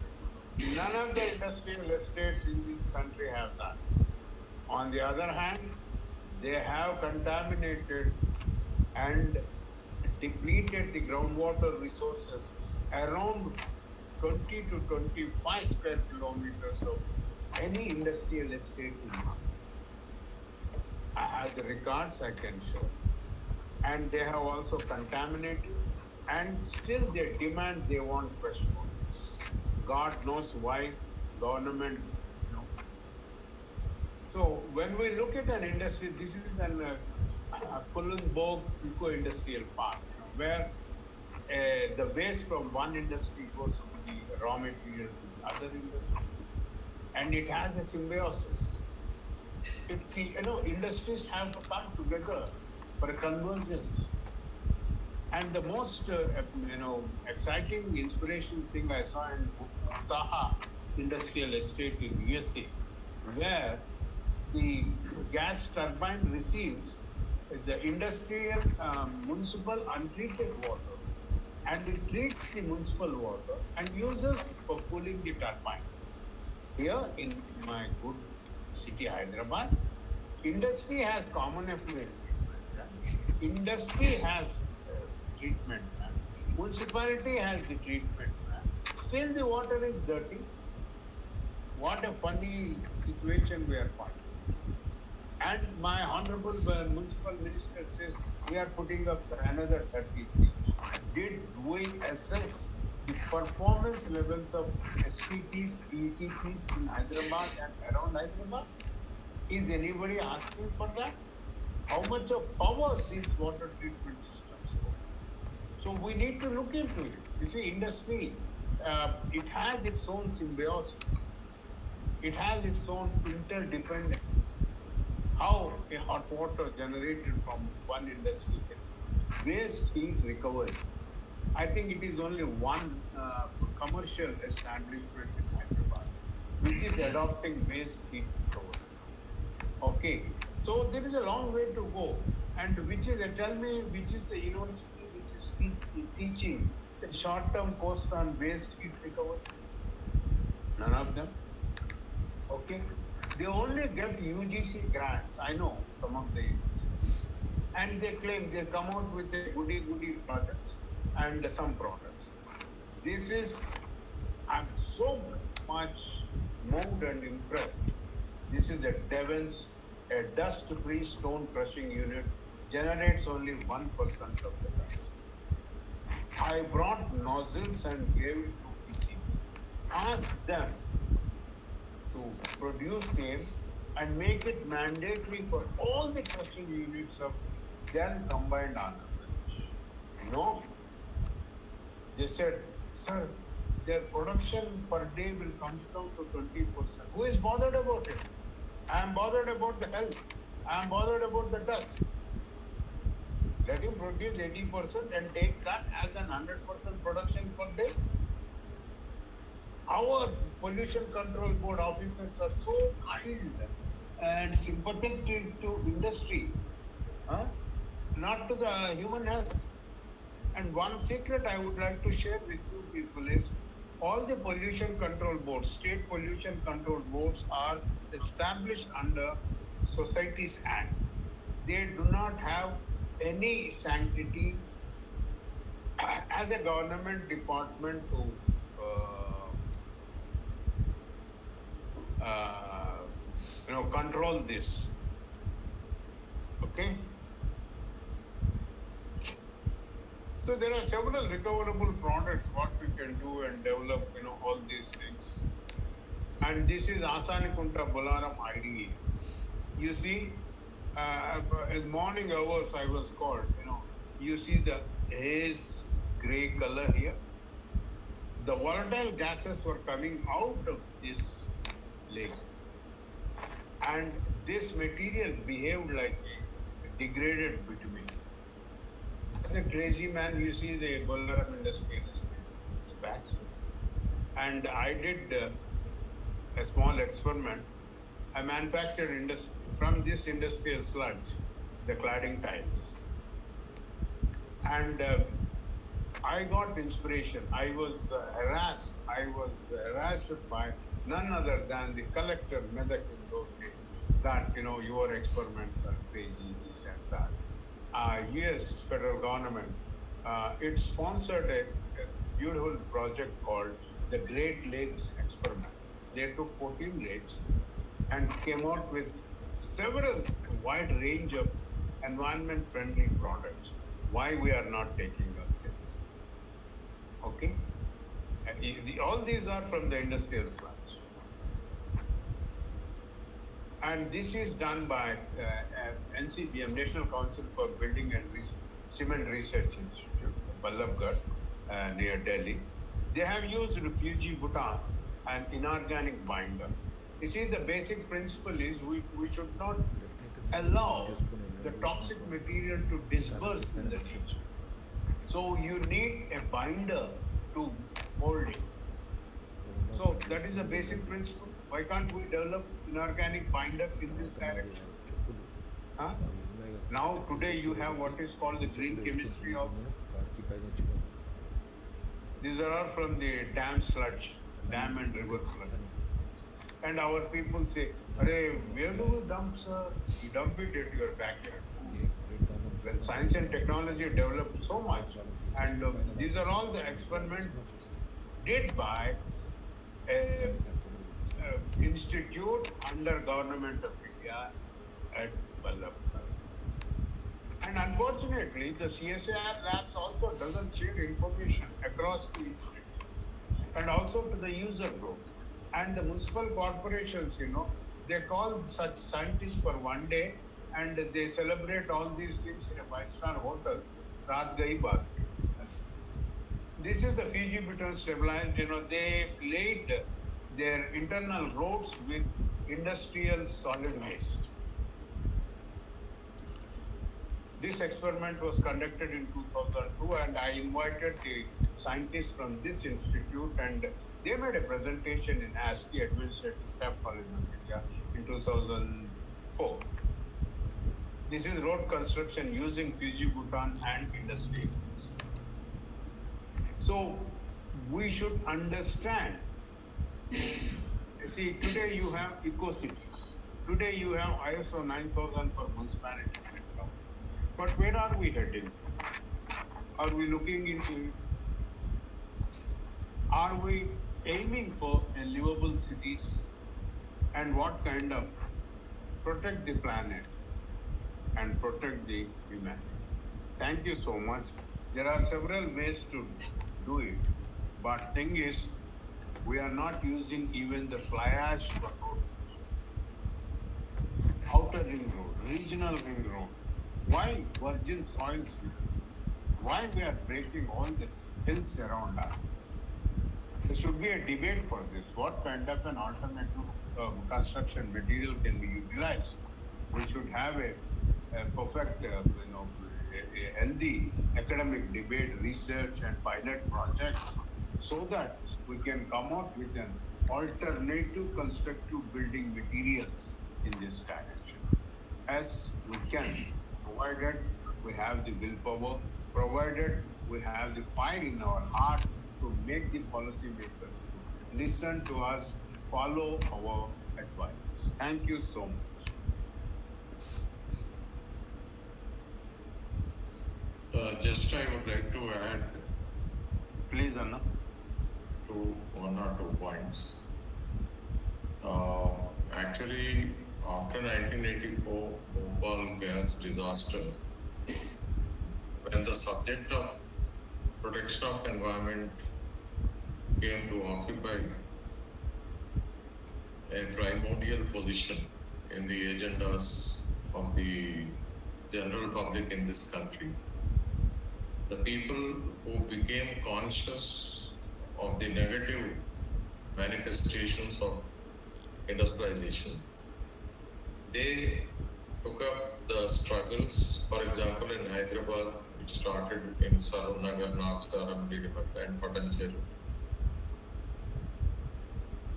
None of the industrial estates in this country have that. On the other hand, they have contaminated and depleted the groundwater resources around 20 to 25 square kilometers of any industrial estate in this. I have the records I can show. And they have also contaminated, and still they want fresh water. God knows why government, So when we look at an industry, this is an Kullenborg eco-industrial park, where the waste from one industry goes to the raw material to the other industry, and it has a symbiosis. Industries have to come together for a convergence. And the most, exciting, inspiration thing I saw in Taha Industrial Estate in USA, where the gas turbine receives the industrial municipal untreated water, and it treats the municipal water and uses for cooling the turbine. Here in my good city Hyderabad, industry has common effluent treatment. Right? Industry has treatment plant. Municipality has the treatment plant. Still the water is dirty. What a funny situation we are finding. And my honorable municipal minister says we are putting up another 33. Did we assess the performance levels of STPs, ETPs in Hyderabad and around Hyderabad? Is anybody asking for that? How much of power these water treatment systems hold? So we need to look into it. You see, industry, it has its own symbiosis. It has its own interdependence. How a hot water generated from one industry can waste heat recovery. I think it is only one commercial establishment in Hyderabad which is adopting waste heat recovery. Okay, so there is a long way to go. And tell me, which is the university which is teaching the short-term course on waste heat recovery? None of them. Okay, they only get UGC grants. I know some of the universities, and they claim they come out with a goody projects and some products. This is, I'm so much moved and impressed. This is a Devon's, a dust-free stone crushing unit, generates only 1% of the dust. I brought nozzles and gave it to PCB. Ask them to produce them and make it mandatory for all the crushing units of then combined Andhra Pradesh. No. They said, sir, their production per day will come down to 20%. Who is bothered about it? I am bothered about the health. I am bothered about the dust. Let him produce 80% and take that as an 100% production per day. Our pollution control board officers are so kind and sympathetic to industry, not to the human health. And one secret I would like to share with you people is all the pollution control boards, state pollution control boards are established under Societies Act. They do not have any sanctity as a government department to control this. Okay. So there are several recoverable products what we can do and develop, all these things. And this is Asanikunta Bolaram IDE. You see, in morning hours I was called, you see the haze gray color here. The volatile gases were coming out of this lake. And this material behaved like a degraded bitumen. As a crazy man, you see the Bolaram Industrial Estate backs. And I did a small experiment. I manufactured from this industrial sludge the cladding tiles. And I got inspiration. I was harassed. I was harassed by none other than the collector Medak in those days. That your experiments are crazy, this and that. U.S. federal government, it sponsored a beautiful project called the Great Lakes Experiment. They took 14 lakes and came out with several wide range of environment-friendly products. Why we are not taking up this? Okay, all these are from the industrial sludge, and this is done by NCBM, National Council for Building and Cement Research Institute, Ballabgarh, near Delhi. They have used Fuji Bhutan, an inorganic binder. You see, the basic principle is we should not allow the toxic material to disperse in the nature. So you need a binder to hold it. So that is a basic principle. Why can't we develop inorganic binders in this direction? Huh? Now today you have what is called the green chemistry also. These are all from the dam sludge, dam and river sludge. And our people say, "Arey, where do we dump, sir? You dump it at your backyard." Well, science and technology developed so much, and these are all the experiments did by an institute under Government of India at Vallabhbhai. And unfortunately, the CSIR labs also doesn't share information across the institute and also to the user group. And the municipal corporations, they call such scientists for one day and they celebrate all these things in a five-star hotel. Raat gayi baat. This is the Fiji Bhutan stabilized. They laid their internal roads with industrial solid waste. This experiment was conducted in 2002, and I invited the scientists from this institute, and they made a presentation in ASCII, Administrative Staff College of India, in 2004. This is road construction using Fiji Bhutan and industry. So we should understand. See, today you have eco-cities. Today you have ISO 9000 for municipality. But where are we heading? Are we looking into it? Are we aiming for a livable cities? And what kind of protect the planet and protect the humanity? Thank you so much. There are several ways to do it, but thing is, we are not using even the fly ash for roads. Outer ring road, regional ring road. Why virgin soils? Why we are breaking all the hills around us? There should be a debate for this. What kind of an alternative construction material can be utilized? We should have a perfect, a healthy academic debate, research, and pilot projects, so that we can come up with an alternative constructive building materials in this direction. As we can, provided we have the willpower, provided we have the fire in our heart to make the policymakers listen to us, follow our advice. Thank you so much. Just I would like to add Please, Anna. to 1 or 2 points. Actually, after 1984 Bhopal gas disaster, when the subject of protection of environment came to occupy a primordial position in the agendas of the general public in this country. The people who became conscious of the negative manifestations of industrialization, they took up the struggles. For example, in Hyderabad, it started in Sarvnagar, Nagsaram, Didimatra, and Patancheru.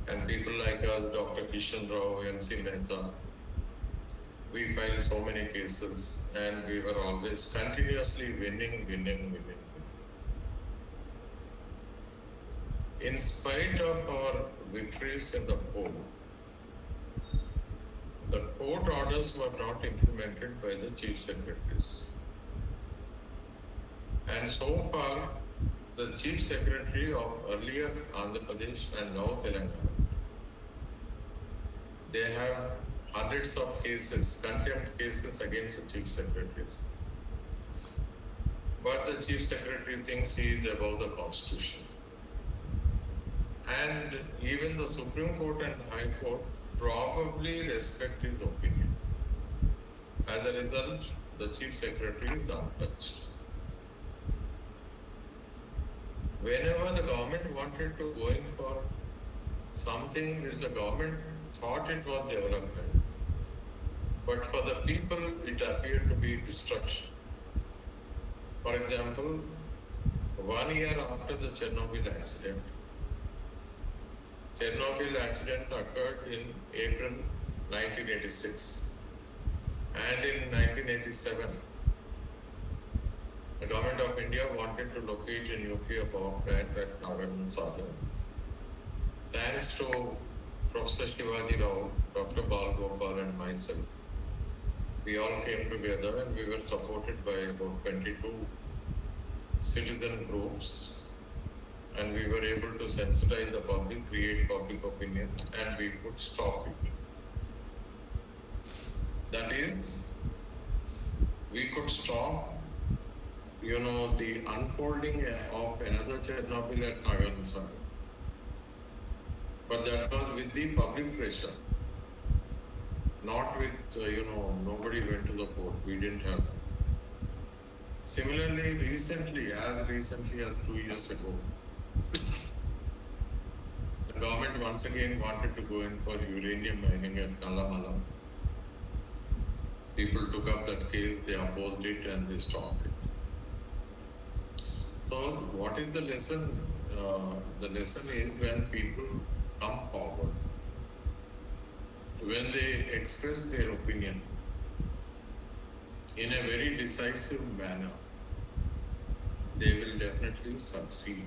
And people like us, Dr. Kishan Rao, M.C. Mehta, we filed so many cases and we were always continuously winning. In spite of our victories in the court orders were not implemented by the chief secretaries. And so far, the chief secretary of earlier Andhra Pradesh and now Telangana, they have hundreds of cases, contempt cases against the chief secretaries. But the chief secretary thinks he is above the constitution. And even the Supreme Court and High Court probably respect his opinion. As a result, the chief secretary is untouched. Whenever the government wanted to go in for something which the government thought it was development, but for the people it appeared to be destruction. For example, 1 year after the Chernobyl accident occurred in April 1986, and in 1987, the government of India wanted to locate a nuclear power plant at Nagarjunasagar. Thanks to Professor Shivaji Rao, Dr. Bhopal, and myself, we all came together and we were supported by about 22 citizen groups, and we were able to sensitize the public, create public opinion, and we could stop it. That is, we could stop the unfolding of another Chernobyl at Nagarjunasagar. But that was with the public pressure, not with, nobody went to the court. We didn't have that. Similarly, recently as 2 years ago, the government once again wanted to go in for uranium mining at Kalamala. People took up that case, they opposed it, and they stopped it. So what is the lesson? The lesson is when people come forward, when they express their opinion in a very decisive manner, they will definitely succeed.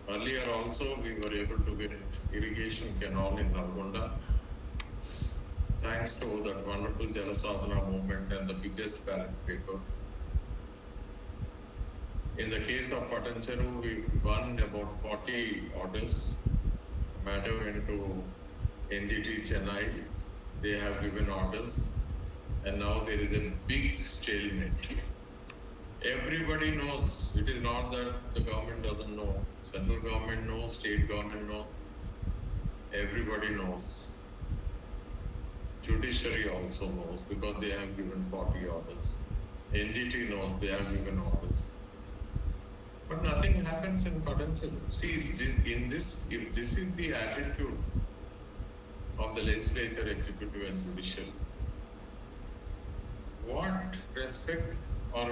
Earlier also, we were able to get irrigation canal in Nalgonda, thanks to that wonderful Jalasadhana movement and the biggest ballot paper. In the case of Patancheru, we won about 40 orders. The matter went to NGT Chennai. They have given orders, and now there is a big stalemate. Everybody knows. It is not that the government doesn't know. Central government knows, state government knows. Everybody knows. Judiciary also knows because they have given 40 orders. NGT knows, they have given orders. But nothing happens in Patancheru. See, if this is the attitude of the legislature, executive and judicial, what respect or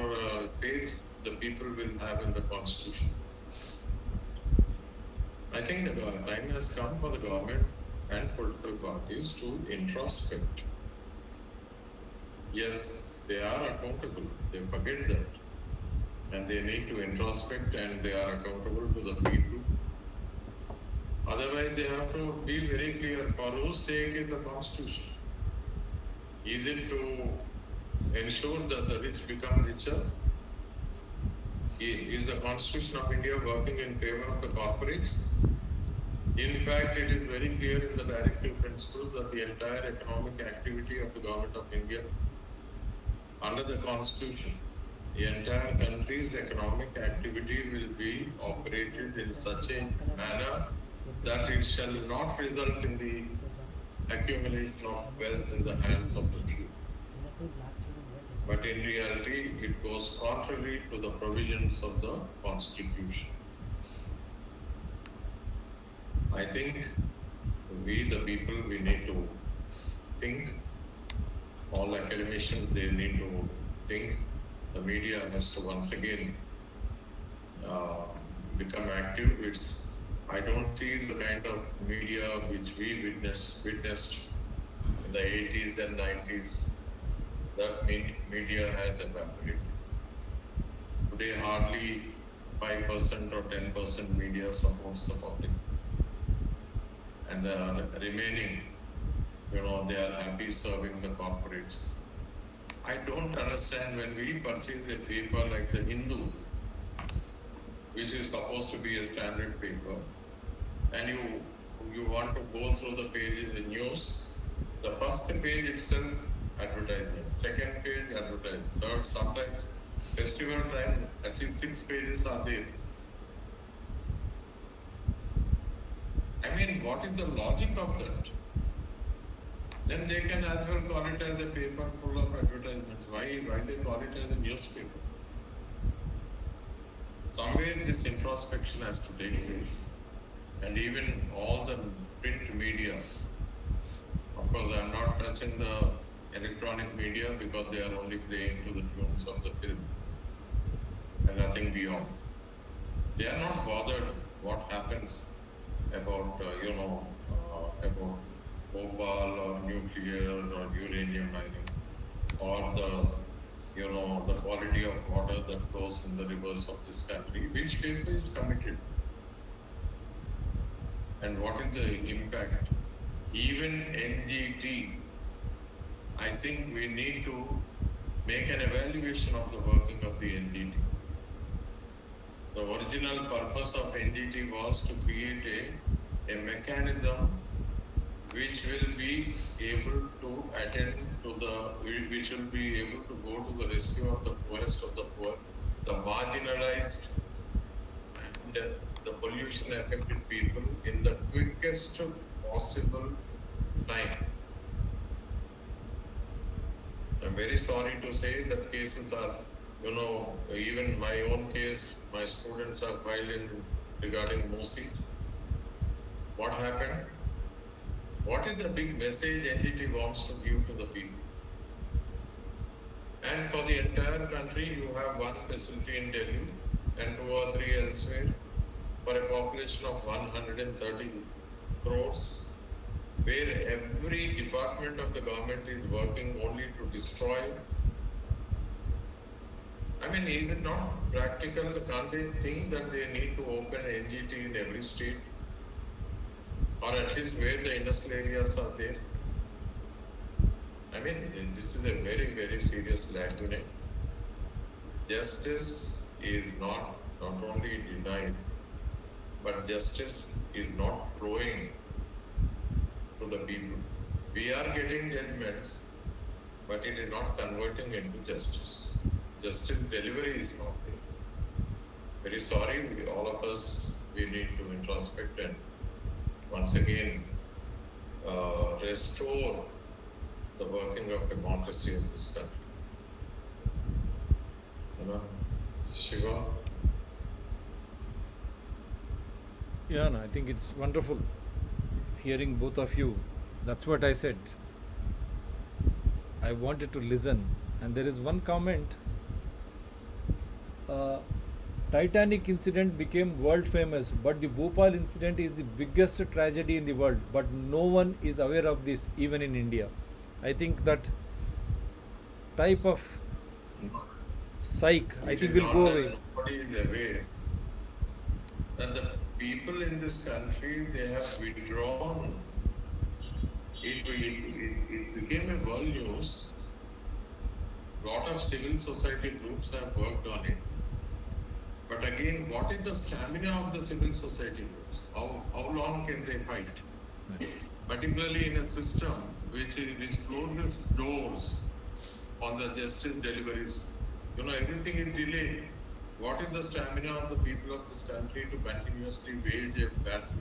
faith the people will have in the constitution? I think the time has come for the government and political parties to introspect. Yes, they are accountable. They forget that. And they need to introspect, and they are accountable to the people. Otherwise, they have to be very clear for whose sake is the constitution. Is it to ensure that the rich become richer? Is the Constitution of India working in favor of the corporates? In fact, it is very clear in the directive principles that the entire economic activity of the government of India, under the Constitution, the entire country's economic activity will be operated in such a manner that it shall not result in the accumulation of wealth in the hands of the few. But in reality, it goes contrary to the provisions of the Constitution. I think we, the people, we need to think. All academicians, they need to think. The media has to once again become active. I don't see the kind of media which we witnessed in the 80s and 90s. That media has evaporated. Today, hardly 5% or 10% media supports the public. And the remaining, they are happy serving the corporates. I don't understand when we purchase a paper like the Hindu, which is supposed to be a standard paper, and you want to go through the pages, the news, the first page itself, advertisement, second page, advertisement, third, sometimes festival time, at least 6 pages are there. I mean, what is the logic of that? Then they can as well call it as a paper full of advertisements. Why they call it as a newspaper? Somewhere this introspection has to take place. And even all the print media, of course I'm not touching the electronic media because they are only playing to the tunes of the film and nothing beyond. They are not bothered what happens about, about Bhopal or nuclear or uranium mining or the quality of water that flows in the rivers of this country. Which paper is committed? And what is the impact? Even NGT, I think we need to make an evaluation of the working of the NGT. The original purpose of NGT was to create a mechanism which will be able to attend to which will be able to go to the rescue of the poorest of the poor, the marginalized and the pollution affected people in the quickest possible time. I'm very sorry to say that cases are, even my own case, my students are filed regarding Mosi. What happened? What is the big message NGT wants to give to the people? And for the entire country, you have one facility in Delhi and 2 or 3 elsewhere for a population of 130 crores, where every department of the government is working only to destroy. I mean, is it not practical? Can't they think that they need to open NGT in every state? Or at least where the industrial areas are there? I mean, this is a very, very serious lacuna. Justice is not only denied, but justice is not flowing to the people. We are getting judgments, but it is not converting into justice. Justice delivery is not there. Very sorry, all of us, we need to introspect and once again restore the working of democracy in this country. Shiva? Yeah, no, I think it's wonderful hearing both of you. That's what I said. I wanted to listen. And there is one comment. Titanic incident became world famous, but the Bhopal incident is the biggest tragedy in the world. But no one is aware of this, even in India. I think that type of psych, I think, will go away. Nobody is aware that the people in this country, they have withdrawn. It became a world news. A lot of civil society groups have worked on it. But again, what is the stamina of the civil society groups? How long can they fight? Particularly in a system which closes doors on the justice deliveries. Everything is delayed. What is the stamina of the people of this country to continuously wage a battle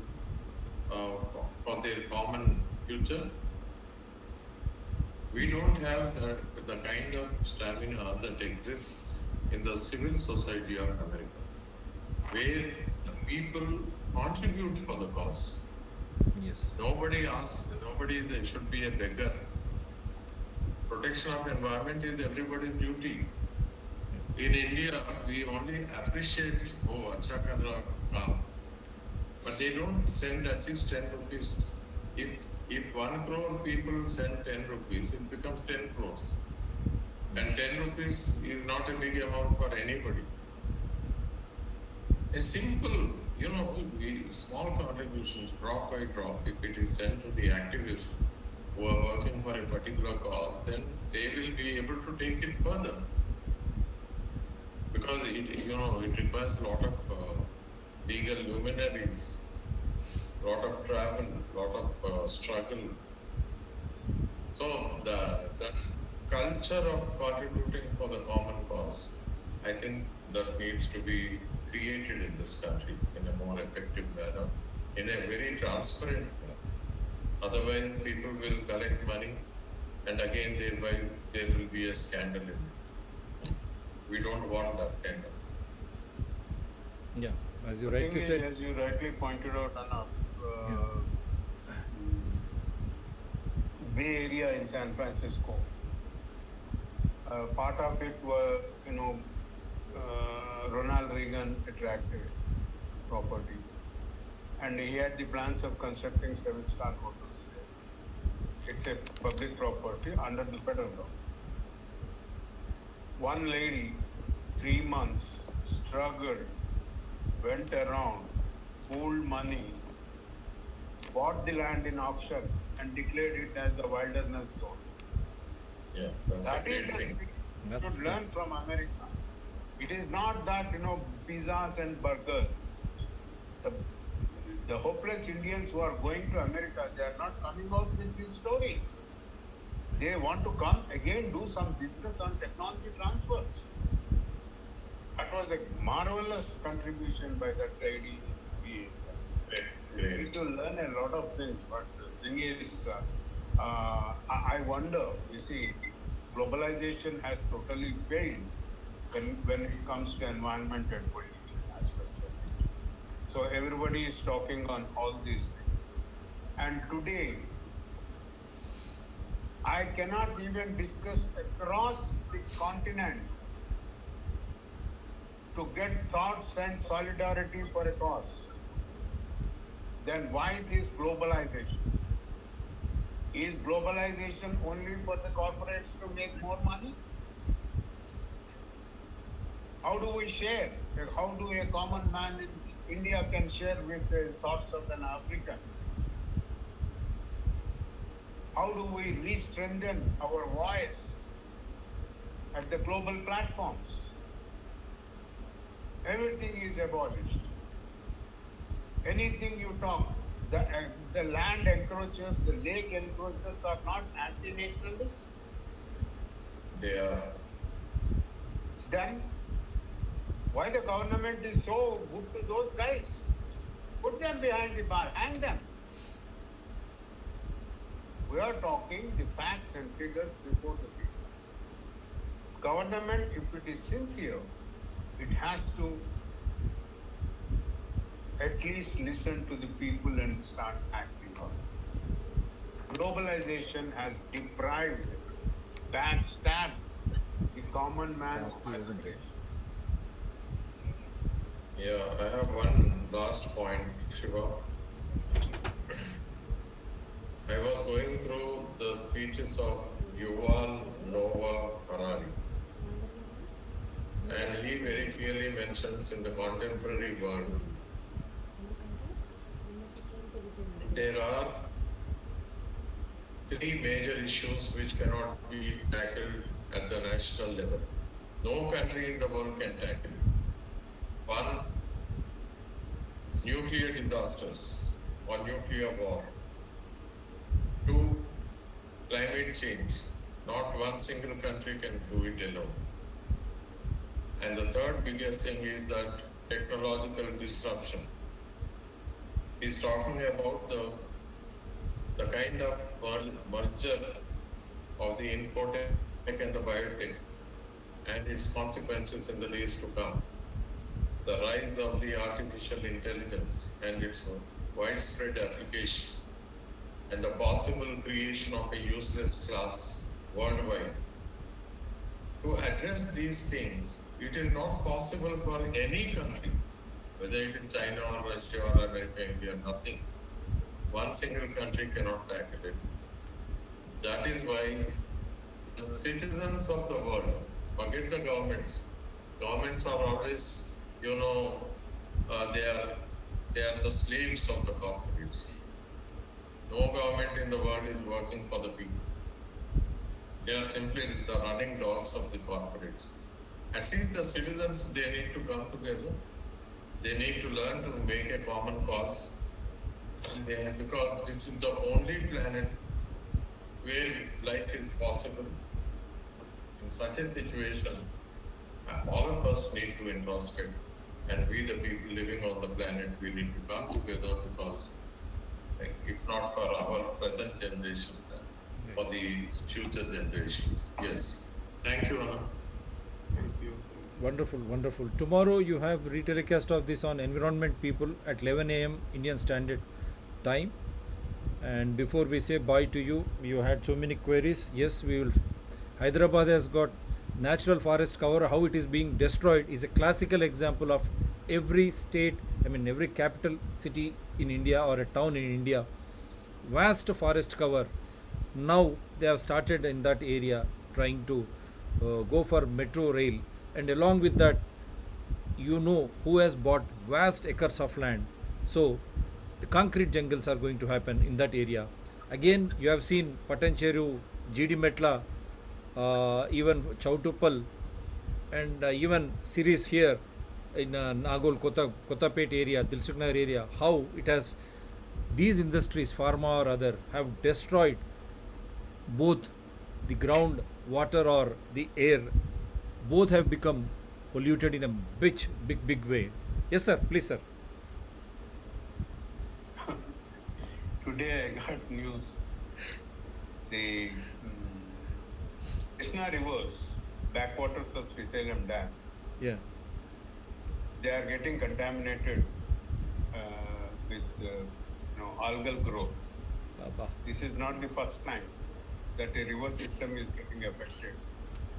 for their common future. We don't have the kind of stamina that exists in the civil society of America, where the people contribute for the cause. Yes. Nobody should be a beggar. Protection of environment is everybody's duty. In India, we only appreciate, oh, acha kar raha kaam. But they don't send at least 10 rupees. If 1 crore people send 10 rupees, it becomes 10 crores. And 10 rupees is not a big amount for anybody. A simple, small contributions, drop by drop, if it is sent to the activists who are working for a particular cause, then they will be able to take it further. Because it requires a lot of legal luminaries, lot of travel, lot of struggle. So the culture of contributing for the common cause, I think that needs to be created in this country in a more effective manner, in a very transparent manner. Otherwise, people will collect money, and again, thereby there will be a scandal in it. We don't want that kind of. Yeah, as you The rightly thing is, said. as you rightly pointed out, Bay Area in San Francisco. Part of it was, Ronald Reagan attracted property, and he had the plans of constructing 7-star hotels there. It's a public property under the federal law. One lady, 3 months, struggled, went around, pooled money, bought the land in auction, and declared it as the wilderness zone. Yeah, that's a That great is thing. the thing we should learn from America. It is not that, pizzas and burgers. The hopeless Indians who are going to America, they are not coming out with these stories. They want to come again, do some business on technology transfers. That was a marvelous contribution by that lady. We need to learn a lot of things, but the thing is, I wonder, you see, globalization has totally failed when it comes to environment and pollution aspects of it. So everybody is talking on all these things. And today, I cannot even discuss across the continent to get thoughts and solidarity for a cause. Then why this globalization? Is globalization only for the corporates to make more money? How do we share? How do a common man in India can share with the thoughts of an African? How do we re-strengthen our voice at the global platforms? Everything is abolished. Anything you talk, the land encroachers, the lake encroachers are not anti-nationalists. They are. Then why the government is so good to those guys? Put them behind the bar, hang them. We are talking the facts and figures before the people. Government, if it is sincere, it has to at least listen to the people and start acting on it. Globalization has deprived, backstabbed the common man's aspiration. Yeah, I have one last point, Shiva. I was going through the speeches of Yuval Noah Harari, and he very clearly mentions in the contemporary world there are 3 major issues which cannot be tackled at the national level. No country in the world can tackle it. 1, nuclear disasters or nuclear war. 2, climate change. Not one single country can do it alone. And the third biggest thing is that technological disruption. He's talking about the kind of merger of the infotech and the biotech and its consequences in the days to come. The rise of the artificial intelligence and its widespread application, and the possible creation of a useless class worldwide. To address these things, it is not possible for any country, whether it is China or Russia or America, India, nothing. One single country cannot tackle it. That is why the citizens of the world, forget the governments. Governments are always, they are the slaves of the corporates. No government in the world is working for the people. They are simply the running dogs of the corporates. At least the citizens, they need to come together. They need to learn to make a common cause. Because this is the only planet where life is possible. In such a situation, all of us need to introspect, and we, the people living on the planet, we need to come together, because if not for our present generation, for the future generations. Yes. Thank you, Anna. Thank you. Wonderful, wonderful. Tomorrow you have retelecast of this on environment people at 11 a.m. Indian Standard Time. And before we say bye to you, you had so many queries. Yes, we will. Hyderabad has got natural forest cover. How it is being destroyed is a classical example of every state, every capital city in India or a town in India. Vast forest cover. Now they have started in that area trying to go for metro rail, and along with that, who has bought vast acres of land. So the concrete jungles are going to happen in that area. Again, you have seen Patancheru, GD Metla, even Chautupal, and even series here in Nagol, Kotapet area, Dilsuknagar area, how it has, these industries, pharma or other, have destroyed both the ground, water or the air. Both have become polluted in a big way. Yes, sir. Please, sir. Today I got news. The Krishna rivers, backwaters of Srisalem Dam, Yeah. they are getting contaminated with algal growth. Baba. This is not the first time that a river system is getting affected.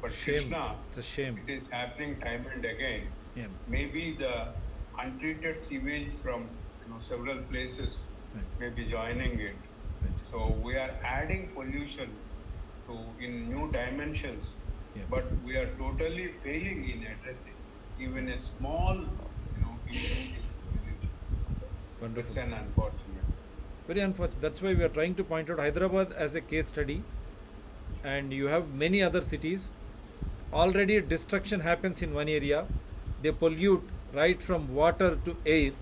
But Shame. Krishna, It's a shame. it is happening time and again. Yeah. Maybe the untreated sewage from several places Right. may be joining it. Right. So we are adding pollution in new dimensions, Yeah. but we are totally failing in addressing even a small, issue. Wonderful. It's an unfortunate. Very unfortunate. That's why we are trying to point out Hyderabad as a case study, and you have many other cities. Already destruction happens in one area. They pollute right from water to air,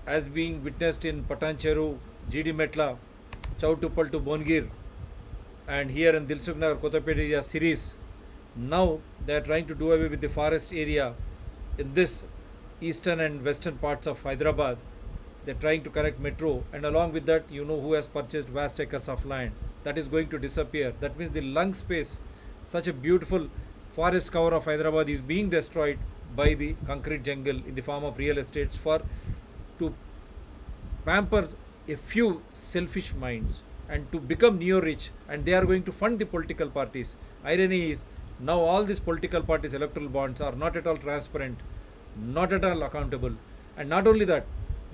as being witnessed in Patancheru, GD Metla, Chautupal to Bongir, and here in Dilsuknagar, Kotapet area series. Now they are trying to do away with the forest area in this eastern and western parts of Hyderabad. They are trying to connect metro, and along with that, who has purchased vast acres of land. That is going to disappear. That means the lung space, such a beautiful forest cover of Hyderabad, is being destroyed by the concrete jungle in the form of real estates to pamper a few selfish minds and to become neo-rich, and they are going to fund the political parties. Irony is, now all these political parties' electoral bonds are not at all transparent, not at all accountable, and not only that,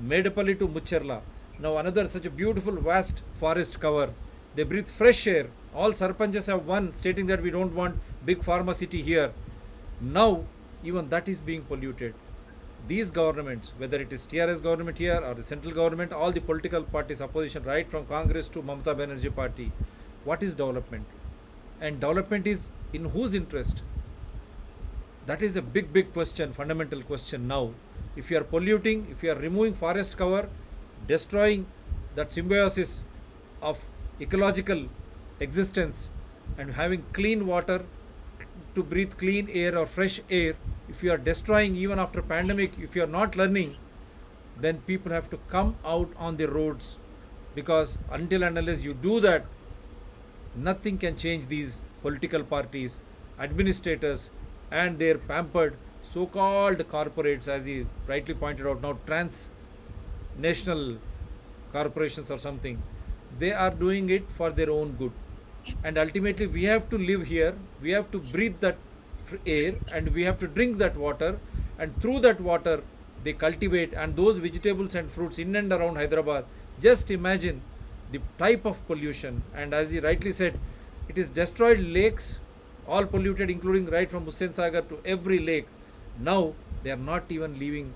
Medapalli to Mucherla, now another such a beautiful vast forest cover. They breathe fresh air. All sarpanchas have won, stating that we don't want big pharma city here. Now even that is being polluted. These governments, whether it is TRS government here or the central government, all the political parties, opposition, right from Congress to Mamata Banerjee party, what is development? And development is in whose interest? That is a big question, fundamental question now. If you are polluting, if you are removing forest cover, destroying that symbiosis of ecological existence, and having clean water to breathe clean air or fresh air, if you are destroying even after pandemic, if you are not learning, then people have to come out on the roads, because until and unless you do that, nothing can change these political parties, administrators, and their pampered so-called corporates, as he rightly pointed out now, transnational corporations or something. They are doing it for their own good. And ultimately, we have to live here, we have to breathe that air, and we have to drink that water. And through that water, they cultivate, and those vegetables and fruits in and around Hyderabad. Just imagine the type of pollution. And as he rightly said, it is destroyed lakes, all polluted, including right from Hussain Sagar to every lake. Now they are not even leaving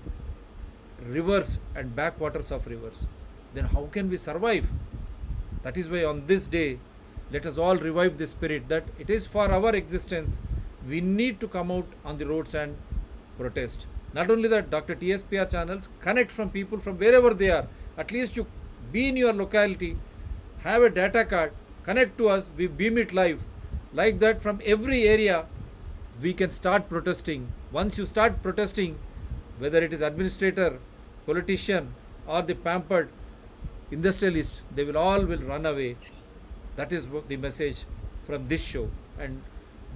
rivers and backwaters of rivers. Then how can we survive? That is why on this day, let us all revive the spirit that it is for our existence. We need to come out on the roads and protest. Not only that, Dr. TSPR channels connect from people from wherever they are. At least you be in your locality, have a data card, connect to us, we beam it live. Like that, from every area, we can start protesting. Once you start protesting, whether it is administrator, politician, or the pampered industrialist, they will all will run away. That is the message from this show. And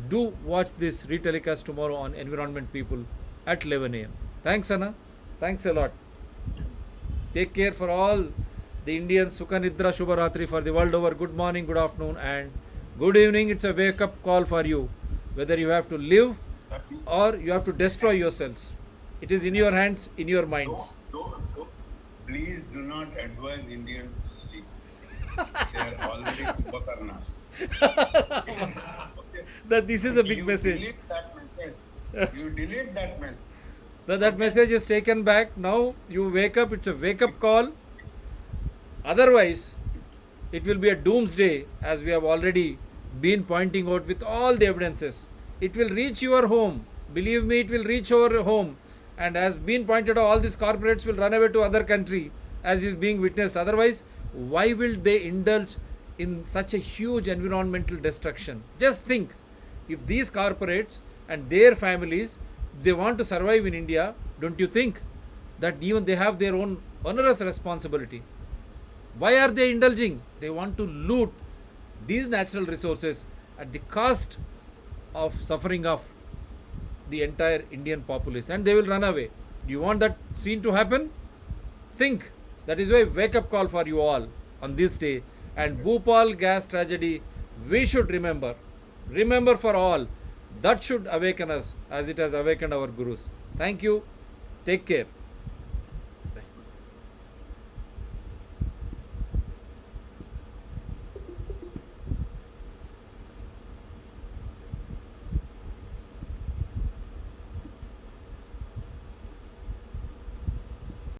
do watch this retelecast tomorrow on Environment People at 11 a.m. Thanks, Anna. Thanks a lot. Take care for all the Indians. Sukha Nidra Shubha Ratri for the world over. Good morning, good afternoon, and good evening. It's a wake-up call for you. Whether you have to live or you have to destroy yourselves. It is in your hands, in your minds. Please do not advise Indians to sleep. They are already Kumbhakarnas. Okay. That this is a big message. Delete that message. You delete that message. That message is taken back. Now you wake up. It's a wake-up call. Otherwise, it will be a doomsday, as we have already been pointing out with all the evidences. It will reach your home. Believe me, it will reach your home. And as been pointed out, all these corporates will run away to other country, as is being witnessed. Otherwise, why will they indulge in such a huge environmental destruction? Just think, if these corporates and their families, they want to survive in India, don't you think that even they have their own onerous responsibility? Why are they indulging? They want to loot these natural resources at the cost of suffering of the entire Indian populace, and they will run away. Do you want that scene to happen? Think. That is why wake up call for you all on this day. And Bhopal gas tragedy, we should remember. Remember for all. That should awaken us as it has awakened our gurus. Thank you. Take care.